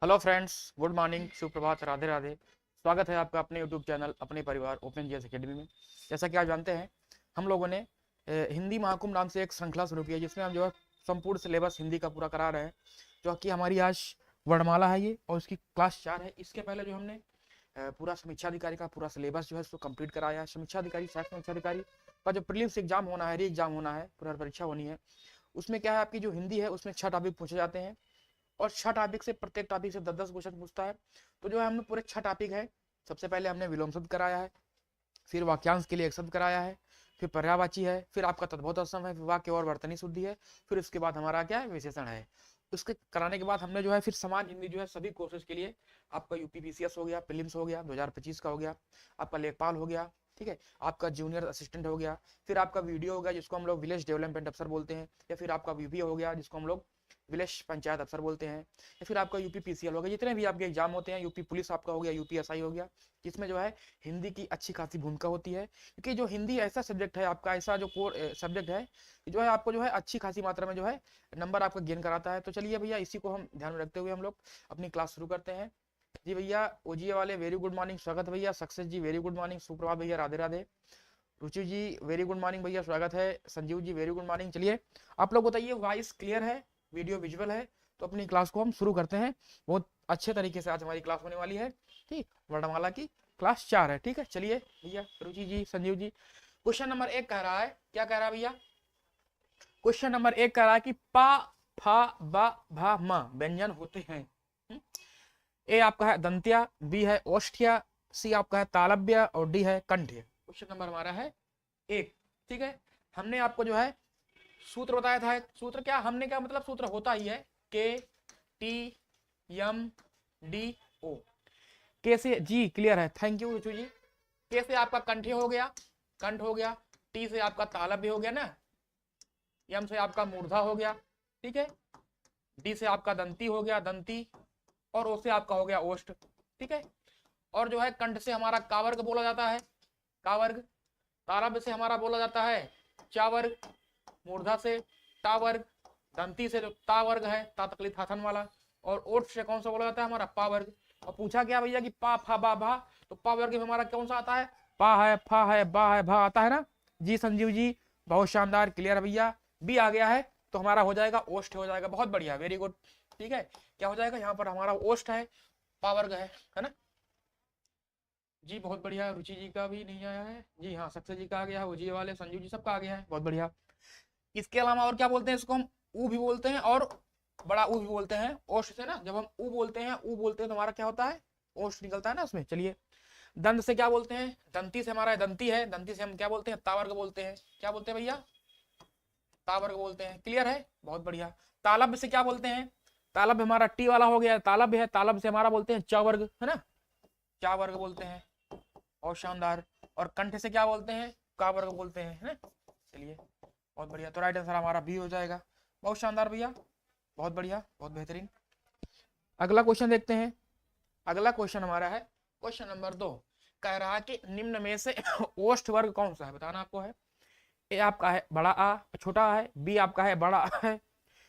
Hello friends, good morning, सुप्रभात, राधे राधे। स्वागत है आपका अपने यूट्यूब चैनल अपने परिवार ओपन जीएस एकेडमी में। जैसा कि आप जानते हैं, हम लोगों ने हिंदी महाकुंभ नाम से एक श्रृंखला शुरू की है, जिसमें हम जो है संपूर्ण सिलेबस हिंदी का पूरा करा रहे हैं। जो कि हमारी आज वर्णमाला है ये, और उसकी क्लास 4 है। इसके पहले जो हमने पूरा समीक्षा अधिकारी का पूरा सिलेबस जो है उसको कंप्लीट कराया है। समीक्षा अधिकारी, सहायक समीक्षा अधिकारी का जो प्रीलिम्स एग्जाम होना है, री एग्जाम होना है, पूरा परीक्षा होनी है, उसमें क्या है, आपकी जो हिंदी है उसमें 6 टॉपिक पूछे जाते हैं, और 6 टॉपिक से प्रत्येक टॉपिक से 10-10 क्वेश्चन पूछता है। तो जो है हमने पूरे 6 टॉपिक है। सबसे पहले हमने विलोम शब्द कराया है, फिर वाक्यांश के लिए एक शब्द कराया है, फिर पर्यायवाची है, फिर आपका तद्भव तत्सम है, फिर वाक्य और वर्तनी शुद्धि है, फिर उसके बाद हमारा क्या है, विशेषण है। उसके कराने के बाद हमने जो है फिर समान हिंदी जो है सभी कोर्सेज के लिए, आपका यूपी पीसीएस हो गया, प्रीलिम्स हो गया 2025 का हो गया, आपका लेखपाल हो गया, ठीक है, आपका जूनियर असिस्टेंट हो गया, फिर आपका वीडियो हो गया जिसको हम लोग विलेज डेवलपमेंट अफसर बोलते हैं, या फिर आपका वीपीओ हो गया जिसको हम लोग विलेज पंचायत अफसर बोलते हैं, या फिर आपका यूपी पीसीएल हो गया। जितने भी आपके एग्जाम होते हैं, यूपी पुलिस आपका हो गया, यूपीएसआई हो गया, जिसमें जो है हिंदी की अच्छी खासी भूमिका होती है। क्योंकि जो हिंदी ऐसा सब्जेक्ट है, आपका ऐसा जो कोर सब्जेक्ट है, जो है आपको जो है अच्छी खासी मात्रा में जो है नंबर आपका गेन कराता है। तो चलिए भैया, इसी को हम ध्यान में रखते हुए हम लोग अपनी क्लास शुरू करते हैं। जी भैया, ओजीए वाले वेरी गुड मॉर्निंग, स्वागत भैया। सक्सेस जी वेरी गुड मॉर्निंग, सुप्रभात भैया, राधे राधे। रुचि जी वेरी गुड मॉर्निंग भैया, स्वागत है। Sanjeev ji very good morning. चलिए आप लोग बताइए, वॉइस क्लियर है, वीडियो विजुअल है? तो अपनी क्लास को हम शुरू करते हैं। बहुत अच्छे तरीके से आज हमारी क्लास होने वाली है। ठीक, वर्णमाला की क्लास 4 है। ठीक है, चलिए भैया, रुचि जी, संजीव जी, क्वेश्चन नंबर 1 कह रहा है, क्या कह रहा है भैया? क्वेश्चन नंबर 1 कह रहा है कि पा फा बा भा मा व्यंजन होते हैं। ए आपका है दंत्या, बी है ओष्ठ्या, सी आपका है तालव्य, और डी है कंठ्य। क्वेश्चन नंबर हमारा है 1। ठीक है, हमने आपको जो है सूत्र बताया था। सूत्र क्या, हमने क्या मतलब, सूत्र होता ही है के टी एम डी ओ। के से जी क्लियर है, थैंक यू रिचू जी। के से आपका कंठ्य हो गया, कंठ हो गया। टी से आपका तालव्य हो गया ना, यम से आपका मूर्धा हो गया, ठीक है। डी से आपका दंती हो गया, दंती, और ओ से आपका हो गया ओष्ठ, ठीक है। और जो है कंठ से हमारा कावर्ग बोला जाता है, कावर्ग। तालव्य से हमारा बोला जाता है चावर्ग, मूर्धा से टावर्ग, दंती से जो तावर्ग है, ता तकलीफ थाथन वाला, और ओठ से कौन सा बोला जाता है, हमारा पावर्ग। और पूछा क्या भैया कि पा फा बा भा, तो पा वर्ग में हमारा कौन सा आता है, पा है, फा है, बा है, भा आता है ना। जी संजीव जी, बहुत शानदार, क्लियर भैया। बी आ गया है तो हमारा हो जाएगा ओष्ठ, हो जाएगा, बहुत बढ़िया, वेरी गुड। ठीक है, क्या हो जाएगा, यहाँ पर हमारा ओष्ठ है, पावर्ग है ना। जी बहुत बढ़िया, रुचि जी का भी नहीं आया है जी, हाँ सक्सेस जी का आ गया है, ओजी वाले संजू जी सबका आ गया है, बहुत बढ़िया। इसके अलावा और क्या बोलते हैं, इसको हम ऊ भी बोलते हैं और बड़ा ऊ भी बोलते हैं। ओष्ठ से ना, जब हम ऊ बोलते हैं, ऊ बोलते हैं तो हमारा क्या होता है, ओष्ठ निकलता है ना उसमें। चलिए, दंत से क्या बोलते हैं, दंती से हमारा दंती है, दंती से हम क्या बोलते हैं, तावर्ग बोलते हैं। क्या बोलते हैं भैया, तावर्ग बोलते हैं, क्लियर है, बहुत बढ़िया। तालब्य से क्या बोलते हैं, तालब्य हमारा टी वाला हो गया, तालब्य है, तालब्य से हमारा बोलते हैं चावर्ग, है ना, चावर्ग बोलते हैं, और शानदार। और कंठ से क्या बोलते हैं, कावर्ग बोलते हैं, है ना। चलिए बहुत बढ़िया, तो राइट आंसर हमारा बी हो जाएगा। बहुत शानदार भैया, बहुत बढ़िया, बहुत बेहतरीन। अगला क्वेश्चन देखते हैं। अगला क्वेश्चन हमारा है क्वेश्चन नंबर 2। कह रहा है कि निम्न में से ओष्ठ वर्ग कौन सा है, बताना आपको है। ए आपका है बड़ा आ, छोटा है, बी आपका है बड़ा आ है,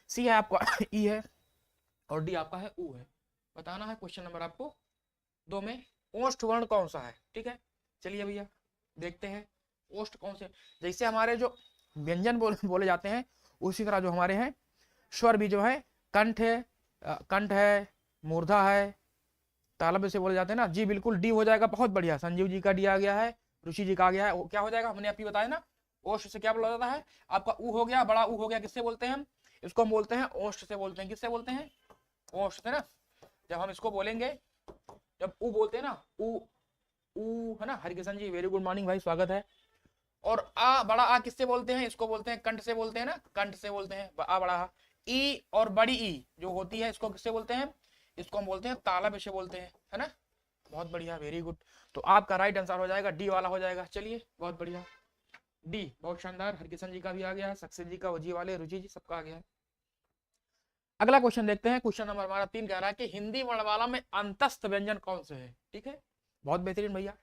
सी है आपका ई है, और डी आपका है ऊ है। बताना है क्वेश्चन नंबर आपको 2 में ओष्ठ वर्ण कौन सा है। ठीक है, चलिए भैया देखते हैं ओष्ठ कौन से। जैसे हमारे जो व्यंजन बोले जाते हैं, उसी तरह जो हमारे हैं स्वर भी जो है, कंठ है, कंठ है, मूर्धा है, तालव्य से बोले जाते हैं ना। जी बिल्कुल, डी हो जाएगा, बहुत बढ़िया। संजीव जी का डी आ गया है, ऋषि जी का आ गया है। क्या हो जाएगा, हमने आप ही बताया ना, ओष्ठ से क्या बोला जाता है, आपका ऊ हो गया, बड़ा ऊ हो गया, किससे बोलते हैं हम, इसको हम बोलते हैं ओष्ठ से बोलते हैं। किससे बोलते हैं, ओष्ठ से ना। जब हम इसको बोलेंगे, जब ऊ बोलते हैं ना, ऊ ऊ है ना। हरिकिशन जी वेरी गुड मॉर्निंग भाई, स्वागत है। और आ बड़ा आ किससे बोलते हैं, इसको बोलते हैं कंठ से बोलते हैं ना, कंठ से बोलते हैं आ बड़ा आ। ई और बड़ी ई जो होती है, इसको किससे बोलते हैं, इसको हम बोलते हैं तालव्य से बोलते हैं, है ना। बहुत बढ़िया, वेरी गुड। तो आपका राइट आंसर हो जाएगा डी वाला हो जाएगा। चलिए बहुत बढ़िया, डी, बहुत शानदार। हरकिशन जी का भी आ गया है, सक्सेस जी का, वजी वाले, रुचि जी सबका आ गया है। अगला क्वेश्चन देखते हैं। क्वेश्चन नंबर हमारा 3 कह रहा है कि हिंदी वर्णमाला में अंतस्थ व्यंजन कौन से है। ठीक है, बहुत बेहतरीन भैया,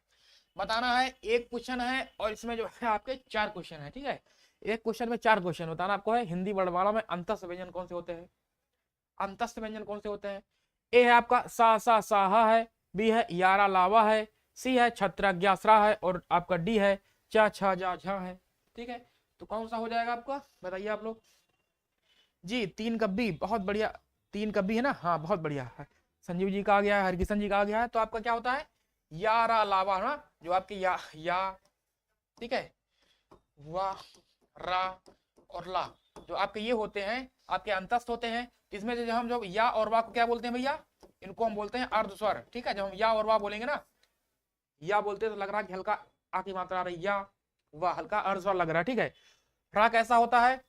बताना है। एक क्वेश्चन है और इसमें जो है आपके 4 क्वेश्चन है। ठीक है, एक क्वेश्चन में 4 क्वेश्चन बताना आपको है, हिंदी वर्णमाला में अंतस्थ व्यंजन कौन से होते हैं। अंतस्थ व्यंजन कौन से होते हैं, ए है आपका सा साहा है, बी है यारा लावा है, सी है छत्रज्ञासरा है, और आपका डी है चा छा जा झा है। ठीक है, तो कौन सा हो जाएगा आपका, बताइए आप लोग जी। तीन कब्बी, बहुत बढ़िया, तीन कब्बी है ना, हाँ बहुत बढ़िया है। संजीव जी का आ गया है, हरकिशन जी का आ गया है, तो आपका क्या होता है यारा लावा ना, जो आपकी या ठीक है, वाह रा और ला, जो आपके ये होते हैं आपके अंतस्थ होते हैं। इसमें से जब हम जब या और वाह को क्या बोलते हैं भैया, इनको हम बोलते हैं अर्ध स्वर। ठीक है, जब हम या और वाह बोलेंगे ना, या बोलते हैं तो लग रहा है कि हल्का आ की मात्रा आ रही, या वाह हल्का अर्ध स्वर लग रहा है। ठीक है, रा कैसा होता है,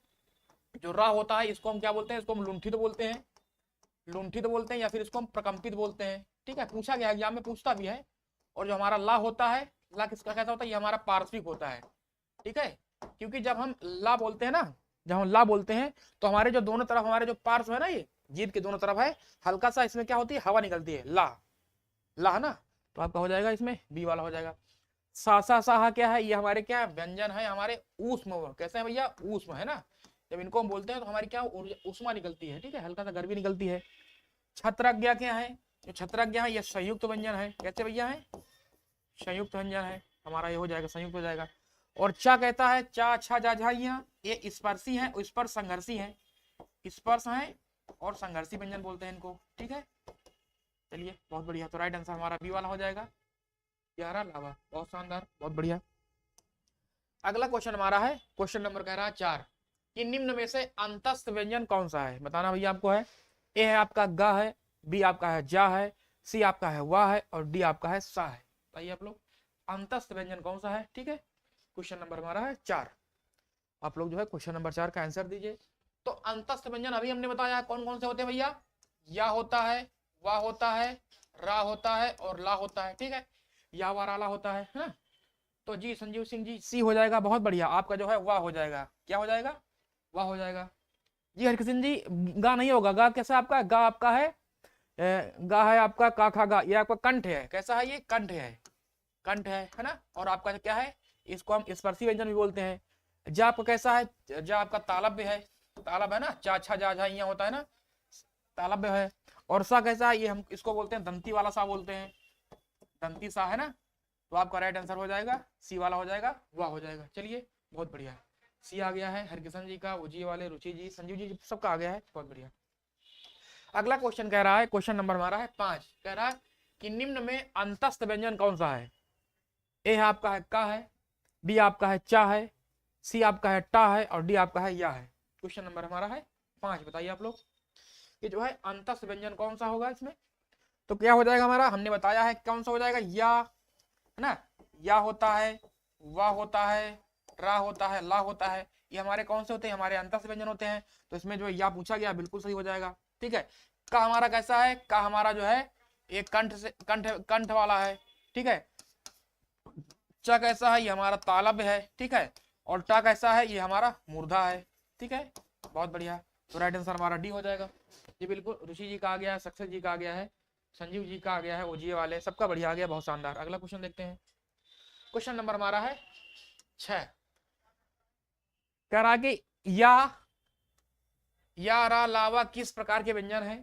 जो रा होता है इसको हम क्या बोलते हैं, इसको हम लुंठित बोलते हैं, लुंठित बोलते हैं, या फिर इसको हम प्रकंपित बोलते हैं। ठीक है, पूछा गया एग्जाम में, पूछता भी है। और जो हमारा ला होता है, ला किसका कैसा होता है, ये हमारा पार्श्विक होता है। ठीक है, क्योंकि जब हम ला बोलते हैं ना, जब हम ला बोलते हैं तो हमारे जो दोनों तरफ हमारे जो पार्श्व है ना, ये जीभ के दोनों तरफ है, हल्का सा इसमें क्या होती है, हवा निकलती है, ला ला है ना, तो आपका हो जाएगा इसमें बी वाला हो जाएगा। सा साहा क्या है, ये हमारे क्या व्यंजन है, हमारे ऊष्म, कैसे है भैया, ऊष्म है ना। जब इनको हम बोलते हैं तो हमारी क्या ऊष्मा निकलती है। ठीक है, हल्का सा गर्मी निकलती है। छत्रज्ञा क्या है, जो छत्रज्ञा है ये संयुक्त व्यंजन है। कैसे भैया है, संयुक्त व्यंजन है हमारा, ये हो जाएगा संयुक्त हो जाएगा। और चा कहता है चा अच्छा जा झाइया, ये स्पर्शी है, स्पर्श संघर्षी है, स्पर्श है और संघर्षी व्यंजन बोलते हैं इनको। ठीक है, चलिए बहुत बढ़िया, तो राइट आंसर हमारा बी वाला हो जाएगा, यारा लावा, बहुत शानदार, बहुत बढ़िया। अगला क्वेश्चन हमारा है, क्वेश्चन नंबर कह रहा है 4 कि निम्न में से अंतस्थ व्यंजन कौन सा है, बताना भैया आपको है। ए है आपका गा है, बी आपका है जा है, सी आपका है वाह है, और डी आपका है सा है। बताइए आप लोग अंतस्थ व्यंजन कौन सा है। ठीक है, क्वेश्चन नंबर हमारा है 4, आप लोग जो है क्वेश्चन नंबर 4 का आंसर दीजिए। तो अंतस्थ व्यंजन अभी हमने बताया कौन कौन से होते हैं भैया, या होता है, वाह होता है, रा होता है और ला होता है। ठीक है, या वा रा ला होता है ना। तो जी संजीव सिंह जी सी हो जाएगा, बहुत बढ़िया, आपका जो है वाह हो जाएगा, क्या हो जाएगा, वाह हो जाएगा। जी हरकिशन जी गा नहीं होगा, गा कैसा आपका, गा आपका है गा है आपका का खा गा, ये आपका कंठ है, कैसा है ये कंठ है, कंठ है ना। और आपका क्या है, इसको हम स्पर्शी व्यंजन भी बोलते हैं। जा आपका कैसा है, जा आपका तालब्य है, तालब है ना, चा छा जा झा यहाँ होता है ना, तालब्य है। और सा कैसा है, ये हम इसको बोलते हैं दंती वाला सा बोलते हैं, दंती सा है ना। तो आपका राइट आंसर हो जाएगा सी वाला हो जाएगा, वाह हो जाएगा। चलिए बहुत बढ़िया, सी आ गया है हरकिशन जी का, उजी वाले रुचि जी संजीव जी सबका आ गया है, बहुत बढ़िया। अगला क्वेश्चन कह रहा है, क्वेश्चन नंबर हमारा है 5, कह रहा है कि निम्न में अंतस्थ व्यंजन कौन सा है। ए आपका है का है, बी आपका है चा है, सी आपका है टा है, और डी आपका है या है। क्वेश्चन नंबर हमारा है 5, बताइए आप लोग ये जो है अंतस्थ व्यंजन कौन सा होगा इसमें। तो क्या हो जाएगा हमारा, हमने बताया है कौन सा हो जाएगा, या है ना, या होता है, वाह होता है, रा होता है, ला होता है, ये हमारे कौन से होते हैं, हमारे अंतस्थ व्यंजन होते हैं। तो इसमें जो या पूछा गया बिल्कुल सही हो जाएगा। ठीक है, का हमारा कैसा है, का हमारा जो है एक कंठ से कंठ वाला है। ठीक है, च कैसा है, ये हमारा तालब्य है। ठीक है, और टा कैसा है, ये हमारा मूर्धा है। ठीक है, बहुत बढ़िया, तो राइट आंसर हमारा डी हो जाएगा जी। बिल्कुल, ऋषि जी का आ गया है, सक्सेस जी का आ गया है, संजीव जी का आ गया है, ओजीए वाले सबका बढ़िया आ गया, बहुत शानदार। अगला क्वेश्चन देखते हैं, क्वेश्चन नंबर हमारा है 6, कह रहा कि या रा लावा किस प्रकार के व्यंजन है।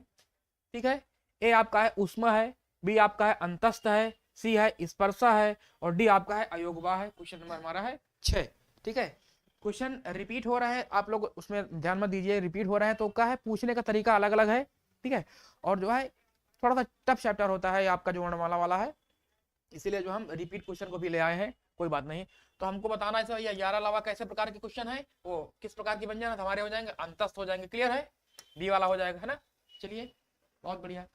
ठीक है, ए आपका है उष्मा है, बी आपका है अंतस्थ है, सी है स्पर्शा है, और डी आपका है अयोगवा है। क्वेश्चन नंबर हमारा है 6। ठीक है, क्वेश्चन रिपीट हो रहा है, आप लोग उसमें ध्यान मत दीजिए, रिपीट हो रहा है तो क्या है, पूछने का तरीका अलग अलग है। ठीक है, और जो है थोड़ा सा टफ चैप्टर होता है आपका जो वर्णमाला वाला है, इसीलिए जो हम रिपीट क्वेश्चन को भी ले आए हैं, कोई बात नहीं। तो हमको बताना है भैया यारा लावा कैसे प्रकार के क्वेश्चन है, वो किस प्रकार की व्यंजन है, हमारे हो जाएंगे अंतस्थ हो जाएंगे, क्लियर है, बी वाला हो जाएगा है ना। चलिए बहुत बढ़िया।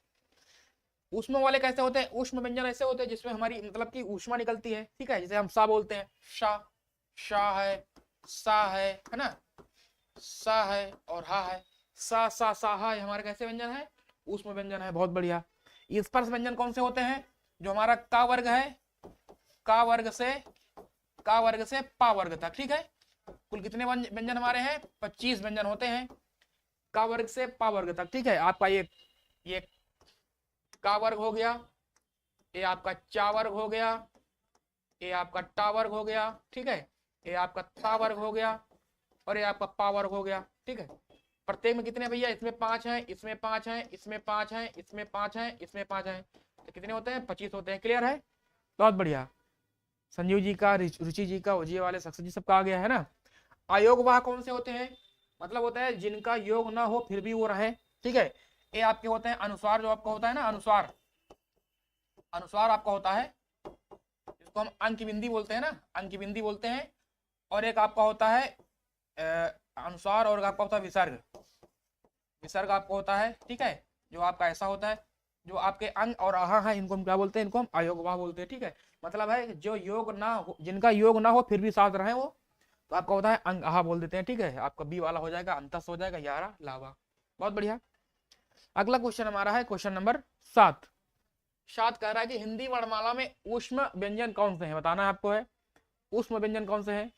ऊष्मा वाले कैसे होते हैं, ऊष्म व्यंजन ऐसे होते हैं जिसमें हमारी मतलब की ऊष्मा निकलती है। ठीक है, जैसे हम सा बोलते हैं, शाह है, सा है ना, सा है और हा है, सा हा है, हमारे कैसे व्यंजन है, ऊष्म व्यंजन है, बहुत बढ़िया। स्पर्श व्यंजन कौन से होते हैं, जो हमारा का वर्ग है, का वर्ग से पा वर्ग तक। ठीक है, कुल कितने व्यंजन हमारे हैं, 25 व्यंजन होते हैं, का वर्ग से पा वर्ग तक। ठीक है, आपका ये का वर्ग हो गया, ये आपका चा वर्ग हो गया, ये आपका टा वर्ग हो गया। ठीक है, ये आपका था वर्ग हो गया, और ये आपका पा वर्ग हो गया। ठीक है, प्रत्येक में कितने भैया, इसमें 5 हैं, इसमें 5 हैं, इसमें 5 हैं, इसमें 5 हैं, इसमें 5 हैं, तो कितने होते हैं, 25 होते हैं। क्लियर है, बहुत बढ़िया। संजीव जी का, रुचि जी का, ओजीए वाले सक्सेस जी सबका आ गया है ना। अयोग वाह कौन से होते हैं, मतलब होता है जिनका योग ना हो फिर भी वो रहे, ठीक है। ये आपके होते हैं अनुस्वार, जो आपका होता है ना अनुस्वार, अनुस्वार आपका होता है, इसको हम अंक बिंदी बोलते हैं ना, अंक बिंदी बोलते हैं। और एक आपका होता है अनुस्वार, और आपका होता है विसर्ग, विसर्ग आपको होता है, ठीक है, जो आपका ऐसा होता है, जो आपके अंग और आहा है, इनको हम क्या बोलते हैं, इनको हम अयोगवाह बोलते हैं, ठीक है। मतलब है जो योग ना हो, जिनका योग ना हो फिर भी साथ रहे वो, तो आपका होता है अंग आहा बोल देते हैं, ठीक है। आपका बी वाला हो जाएगा अंतस हो जाएगा, यारा लावा। बहुत बढ़िया। अगला क्वेश्चन हमारा है क्वेश्चन नंबर 7। 7 कह रहा है कि हिंदी वर्णमाला में ऊष्म व्यंजन कौन से हैं, बताना है आपको है। ऊष्म व्यंजन कौन से हैं,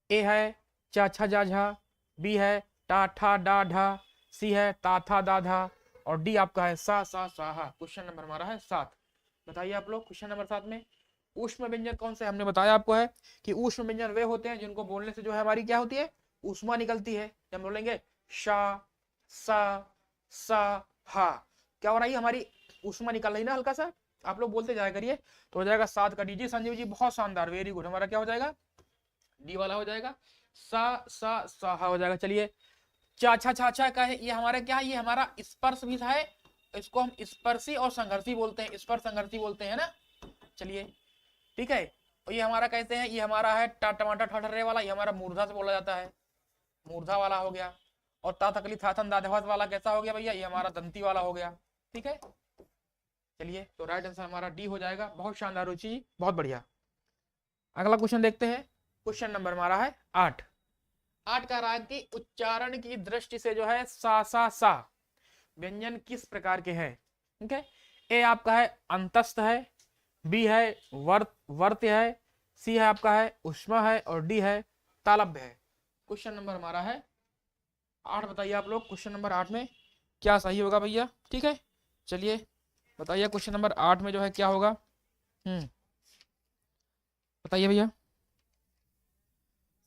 ए है चा छा जा झा, बी है टा ठा डा ढा, सी है ता था दा धा, और डी आपका है सा सा साहा। क्वेश्चन नंबर हमारा है 7। बताइए आप लोग क्वेश्चन नंबर 7 में ऊष्म व्यंजन कौन से, हमने बताया आपको है कि ऊष्म व्यंजन वे होते हैं जिनको बोलने से जो है हमारी क्या होती है, ऊष्मा निकलती है। हम बोलेंगे शा सा सा हा, क्या हो रहा है, हमारी ऊष्मा निकल रही ना हल्का सा, आप लोग बोलते जाया करिए, तो हो जाएगा 7 का डी। जी संजीव जी बहुत शानदार, वेरी गुड, हमारा क्या हो जाएगा, डी वाला हो जाएगा, सा सा हा हो जाएगा। चलिए चाचा चाचा का है, ये हमारा क्या है, ये हमारा स्पर्श भी है, इसको हम स्पर्शी और संघर्षी बोलते हैं, स्पर्श संघर्षी बोलते हैं ना। चलिए ठीक है, और ये हमारा कैसे है, ये हमारा है टमाटर ठठरे वाला, ये हमारा मूर्धा से बोला जाता है, मूर्धा वाला हो गया। और ता तकली थाथन दाधवास वाला कैसा हो गया भैया, ये हमारा दंती वाला हो गया, ठीक है। चलिए तो राइट आंसर हमारा डी हो जाएगा। बहुत शानदार रुचि, बहुत बढ़िया। अगला क्वेश्चन देखते हैं, क्वेश्चन नंबर हमारा है 8। 8 का रहा है कि उच्चारण की दृष्टि से जो है सा व्यंजन किस प्रकार के हैं, ठीक है। ए आपका है अंतस्थ है, बी है वर्त्य है, सी है आपका है उष्मा है, और डी है तालब्य है। क्वेश्चन नंबर हमारा है 8। बताइए आप लोग क्वेश्चन नंबर 8 में क्या सही होगा भैया, ठीक है। चलिए बताइए क्वेश्चन नंबर 8 में जो है क्या होगा, बताइए भैया।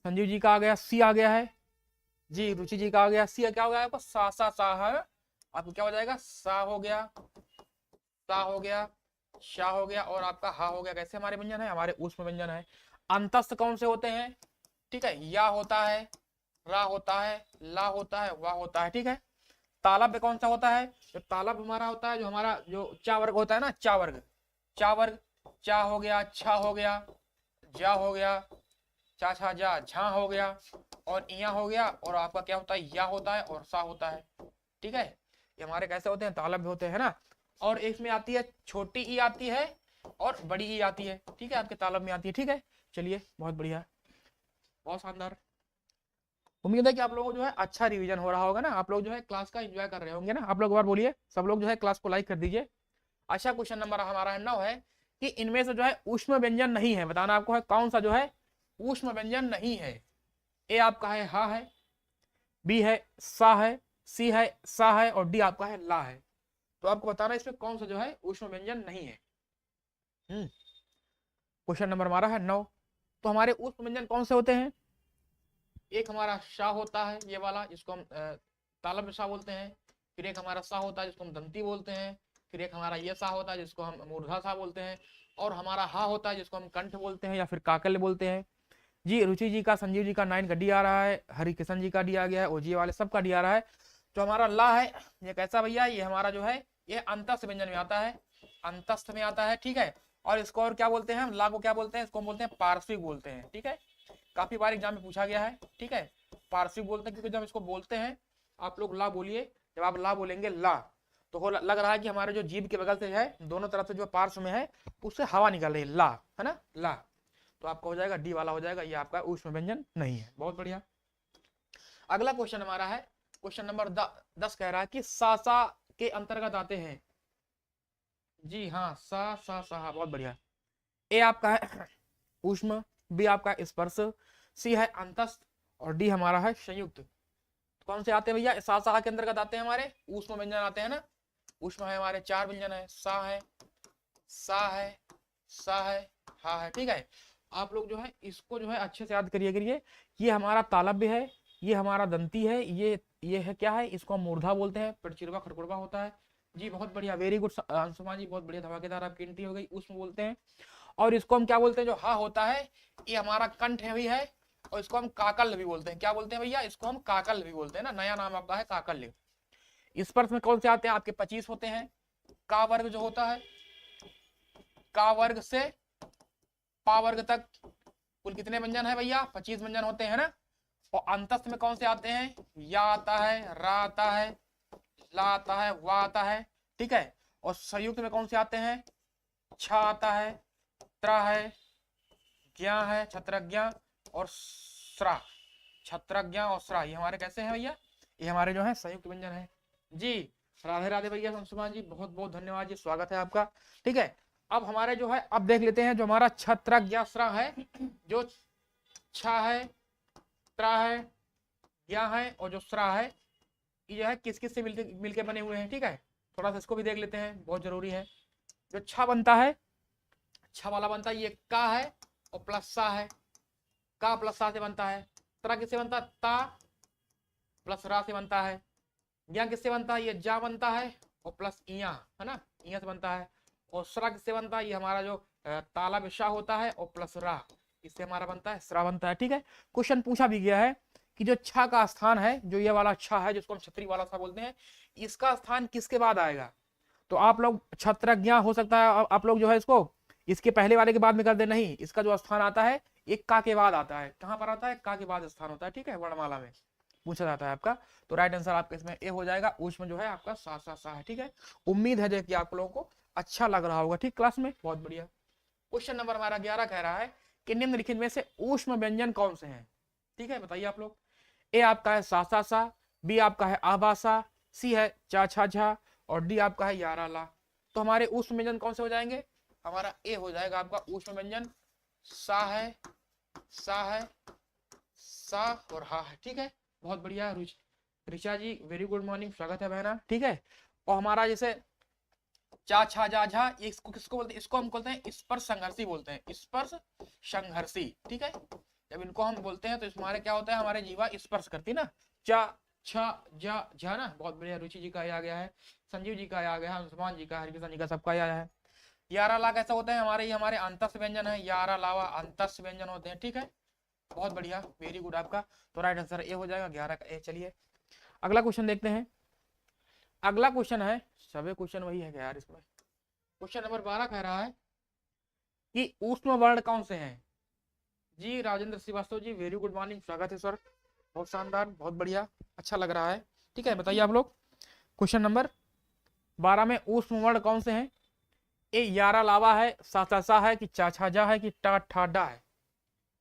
संजीव जी का आ गया, सी आ गया है जी, रुचि जी का आ गया, सी क्या हो गया आपको, सा है, आपको क्या हो जाएगा, सा हो गया, सा हो गया, शा हो गया, और आपका हा हो गया। कैसे हमारे व्यंजन है, हमारे ऊष्म व्यंजन है। अंतस्थ कौन से होते हैं, ठीक है, या होता है, रा होता है, ला होता है, वाह होता है, ठीक है। तालब्य कौन सा होता है, जो तालब हमारा होता है, जो हमारा जो चा वर्ग होता है ना, चा वर्ग, चा वर्ग, चा हो गया, छा हो गया, जा हो गया, चा छा जा झा हो गया, और इया हो गया, और आपका क्या होता है, या होता है, और सा होता है, ठीक है। ये हमारे कैसे होते हैं, तालब्य होते हैं ना। और इसमें आती है छोटी ई आती है, और बड़ी ई आती है, ठीक है, आपके तालब में आती है, ठीक है। चलिए बहुत बढ़िया, बहुत शानदार। उम्मीद है कि आप लोगों को जो है अच्छा रिवीजन हो रहा होगा ना, आप लोग जो है क्लास का एंजॉय कर रहे होंगे ना। आप लोग एक बार बोलिए, सब लोग जो है क्लास को लाइक कर दीजिए। अच्छा क्वेश्चन नंबर हमारा 9 है कि इनमें से जो है ऊष्म व्यंजन नहीं है, बताना आपको है कौन सा जो है ऊष्म व्यंजन नहीं है। ए आपका है हा है, बी है सा है, सी है सा है, और डी आपका है ला है। तो आपको बताना इसमें कौन सा जो है ऊष्म व्यंजन नहीं है। क्वेश्चन नंबर हमारा है 9। तो हमारे ऊष्म व्यंजन कौन से होते हैं, एक हमारा शाह होता है ये वाला, जिसको हम तालब शाह बोलते हैं। फिर एक हमारा सा होता है जिसको हम दंती बोलते हैं। फिर एक हमारा ये सा होता है जिसको हम मूर्धा सा बोलते हैं। और हमारा हा होता है जिसको हम कंठ बोलते हैं या फिर काकल्य बोलते हैं। जी रुचि जी का, संजीव जी का 9 का डी आ रहा है, हरिकिशन जी का डी आ गया है, ओजी वाले सबका डी आ रहा है। जो हमारा ला है ये कैसा भैया, ये हमारा जो है ये अंतस्थ व्यंजन में आता है, अंतस्थ में आता है, ठीक है। और इसको और क्या बोलते हैं हम, ला को क्या बोलते हैं, इसको हम बोलते हैं पार्श्विक बोलते हैं, ठीक है। काफी बार एग्जाम में पूछा गया है, ठीक है। पार्श्विक बोलते हैं क्योंकि जब इसको बोलते हैं, आप लोग ला बोलिए, जब आप ला बोलेंगे ला, तो लग रहा है कि हमारे जो जीभ के बगल से है, दोनों तरफ से जो पार्श्व में है उससे हवा निकल रही है, ला है ना, ला। तो आपका हो जाएगा डी वाला हो जाएगा, ये आपका ऊष्म व्यंजन नहीं है। बहुत बढ़िया। अगला क्वेश्चन हमारा है क्वेश्चन नंबर 10 कह रहा है कि सा के अंतर्गत आते हैं। जी हाँ, सा बहुत बढ़िया। ए आपका है ऊष्म, बी आपका स्पर्श, सी है अंतस्थ, और डी हमारा है संयुक्त। कौन से आते हैं भैया, सा के अंतर्गत आते हैं हमारे ऊष्म व्यंजन आते हैं ना। ऊष्म है हमारे 4 व्यंजन है, सा है, सा है, सा है, हा है, ठीक है। आप लोग जो है इसको जो है अच्छे से याद करिए। ये हमारा तालब्य है, ये हमारा दंती है, ये ये है क्या है, इसको हम मूर्धा बोलते हैं, पेट चिरवा खड़कुड़वा होता है जी। बहुत बढ़िया, वेरी गुड अंशुमान जी, बहुत बढ़िया, धमाकेदार आपकी एंट्री हो गई। उसमें बोलते हैं, और इसको हम क्या बोलते हैं, जो हा होता है ये हमारा कंठ है भी है, और इसको हम काकल भी बोलते हैं। क्या बोलते हैं भैया, इसको हम काकल भी बोलते हैं ना, नया नाम आपका है काकल्य। स्पर्श में कौन से आते हैं, आपके 25 होते हैं। का वर्ग जो होता है, का वर्ग से पा वर्ग तक कुल कितने व्यंजन है भैया, 25 व्यंजन होते हैं ना। और अंतस्थ में कौन से आते हैं, या आता है, रा आता है, ला आता है, वा आता है, ठीक है। और संयुक्त में कौन से आते हैं, छ आता है, त्रा है, ज्ञा है, छत्रज्ञा और स्रा। छत्रज्ञा और स्रा ये हमारे कैसे हैं भैया, ये हमारे जो है संयुक्त व्यंजन है जी। राधे राधे भैया अंशुमान जी, बहुत बहुत धन्यवाद जी, स्वागत है आपका। ठीक है, अब हमारे जो है, अब देख लेते हैं जो हमारा छत्रज्ञा स्रा है, जो छा है, त्रा है, ज्ञा है और जो स्रा है, ये जो है किस किस से मिलके बने हुए हैं। ठीक है, थोड़ा सा इसको भी देख लेते हैं, बहुत जरूरी है। जो छा बनता है, छा वाला बनता है, ये का है और प्लस सा है, का प्लस सा से बनता है। त्रा किससे बनता है, ता प्लस रा से बनता है। ज्ञा किससे बनता है, ये जा बनता है और प्लस इया है ना, इया से बनता है। और स्रा किससे बनता है, ये हमारा जो ताला विशा होता है और प्लस रा, इससे हमारा बनता है स्रा बनता है। ठीक है, क्वेश्चन पूछा भी गया है कि जो छा का स्थान है, जो ये वाला छा है जिसको हम छतरी वाला सा बोलते हैं, इसका स्थान किसके बाद आएगा। तो आप लोग छत्रज्ञा हो सकता है, आप लोग जो है इसको इसके पहले वाले के बाद में कर दे, नहीं, इसका जो स्थान आता है एक का के बाद आता है। कहां पर आता है, का के बाद स्थान होता है। ठीक है, वर्णमाला में पूछा जाता है आपका। तो राइट आंसर आपका इसमें ए हो जाएगा। उसमें जो है आपका सा सा सा है। ठीक है, उम्मीद है कि आप लोगों को अच्छा लग रहा होगा। ठीक, क्लास में बहुत बढ़िया। क्वेश्चन नंबर हमारा 11 कह रहा है कि निम्नलिखित में से ऊष्म व्यंजन कौन से हैं। ठीक है, बताइए आप लोग। ए आपका है सा सा सा, बी आपका है आबासा, सी है चा छा झा और डी आपका है यारा ला। तो हमारे ऊष्म व्यंजन कौन से हो जाएंगे, हमारा ए हो जाएगा आपका ऊष्म व्यंजन। सा है, सा है, सा और हा है। ठीक है, बहुत बढ़िया। ऋचा जी वेरी गुड मॉर्निंग, स्वागत है बहना। ठीक है, और हमारा जैसे चा छा जा झा, ये इसको किसको बोलते हैं, इसको हम बोलते हैं स्पर्श संघर्षी बोलते हैं, स्पर्श संघर्षी। ठीक है, जब इनको हम बोलते हैं तो हमारे क्या होता है, हमारे जीवा स्पर्श करती ना, चा छा जा झा ना। बहुत बढ़िया, रुचि जी का आ गया है, संजीव जी का आ गया है, अंशुमान जी का, हरिकिशन जी का, सबका आया है। यारा ला कैसा होता है, हमारे ये हमारे अंतस्थ व्यंजन है, यारा लावा अंतस्थ व्यंजन होते हैं। ठीक है, बहुत बढ़िया, वेरी गुड आपका। तो राइट आंसर ए हो जाएगा, 11 का ए। चलिए अगला क्वेश्चन देखते हैं। अगला क्वेश्चन है, सभी क्वेश्चन वही है यार इसमें। क्वेश्चन नंबर 12 कह रहा है कि ऊष्म वर्ण कौन से हैं जी। Rajendra Srivastava ji very good morning, स्वागत है सर, बहुत शानदार, बहुत बढ़िया, अच्छा लग रहा है। ठीक है, बताइए आप लोग। क्वेश्चन नंबर 12 में ऊष्म वर्ण कौन से हैं। ए यारा लावा है, सा सा सा है कि चा छा जा है कि टा ठा डा है।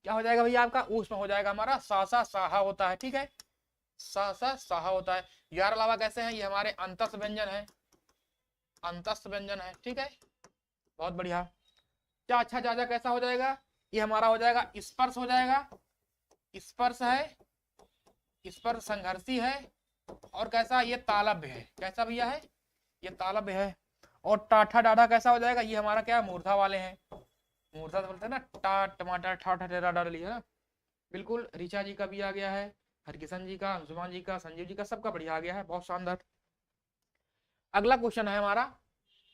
क्या हो जाएगा भैया आपका, ऊष्म हो जाएगा हमारा सा सा साहा होता है। ठीक है, सा सा साहा होता है। यारा लावा कैसे हैं, ये हमारे अंतस्थ व्यंजन है, अंतस्थ व्यंजन है। ठीक है, बहुत बढ़िया। क्या अच्छा जाजा कैसा हो जाएगा, ये हमारा हो जाएगा स्पर्श हो जाएगा, स्पर्श है, स्पर्श संघर्षी है। और कैसा, ये तालब्य है। कैसा भैया है, ये तालब्य है। और टाठा डाढ़ा कैसा हो जाएगा, ये हमारा क्या मूर्धा वाले हैं, मूर्धा बोलते हैं ना, टा टमाटर ठा ठा डाल लिया ना। बिल्कुल, ऋचा जी का भी आ गया है, हरकिशन जी का, अंशुमान जी का, संजीव जी का, सबका बढ़िया आ गया है, बहुत शानदार। अगला क्वेश्चन है हमारा,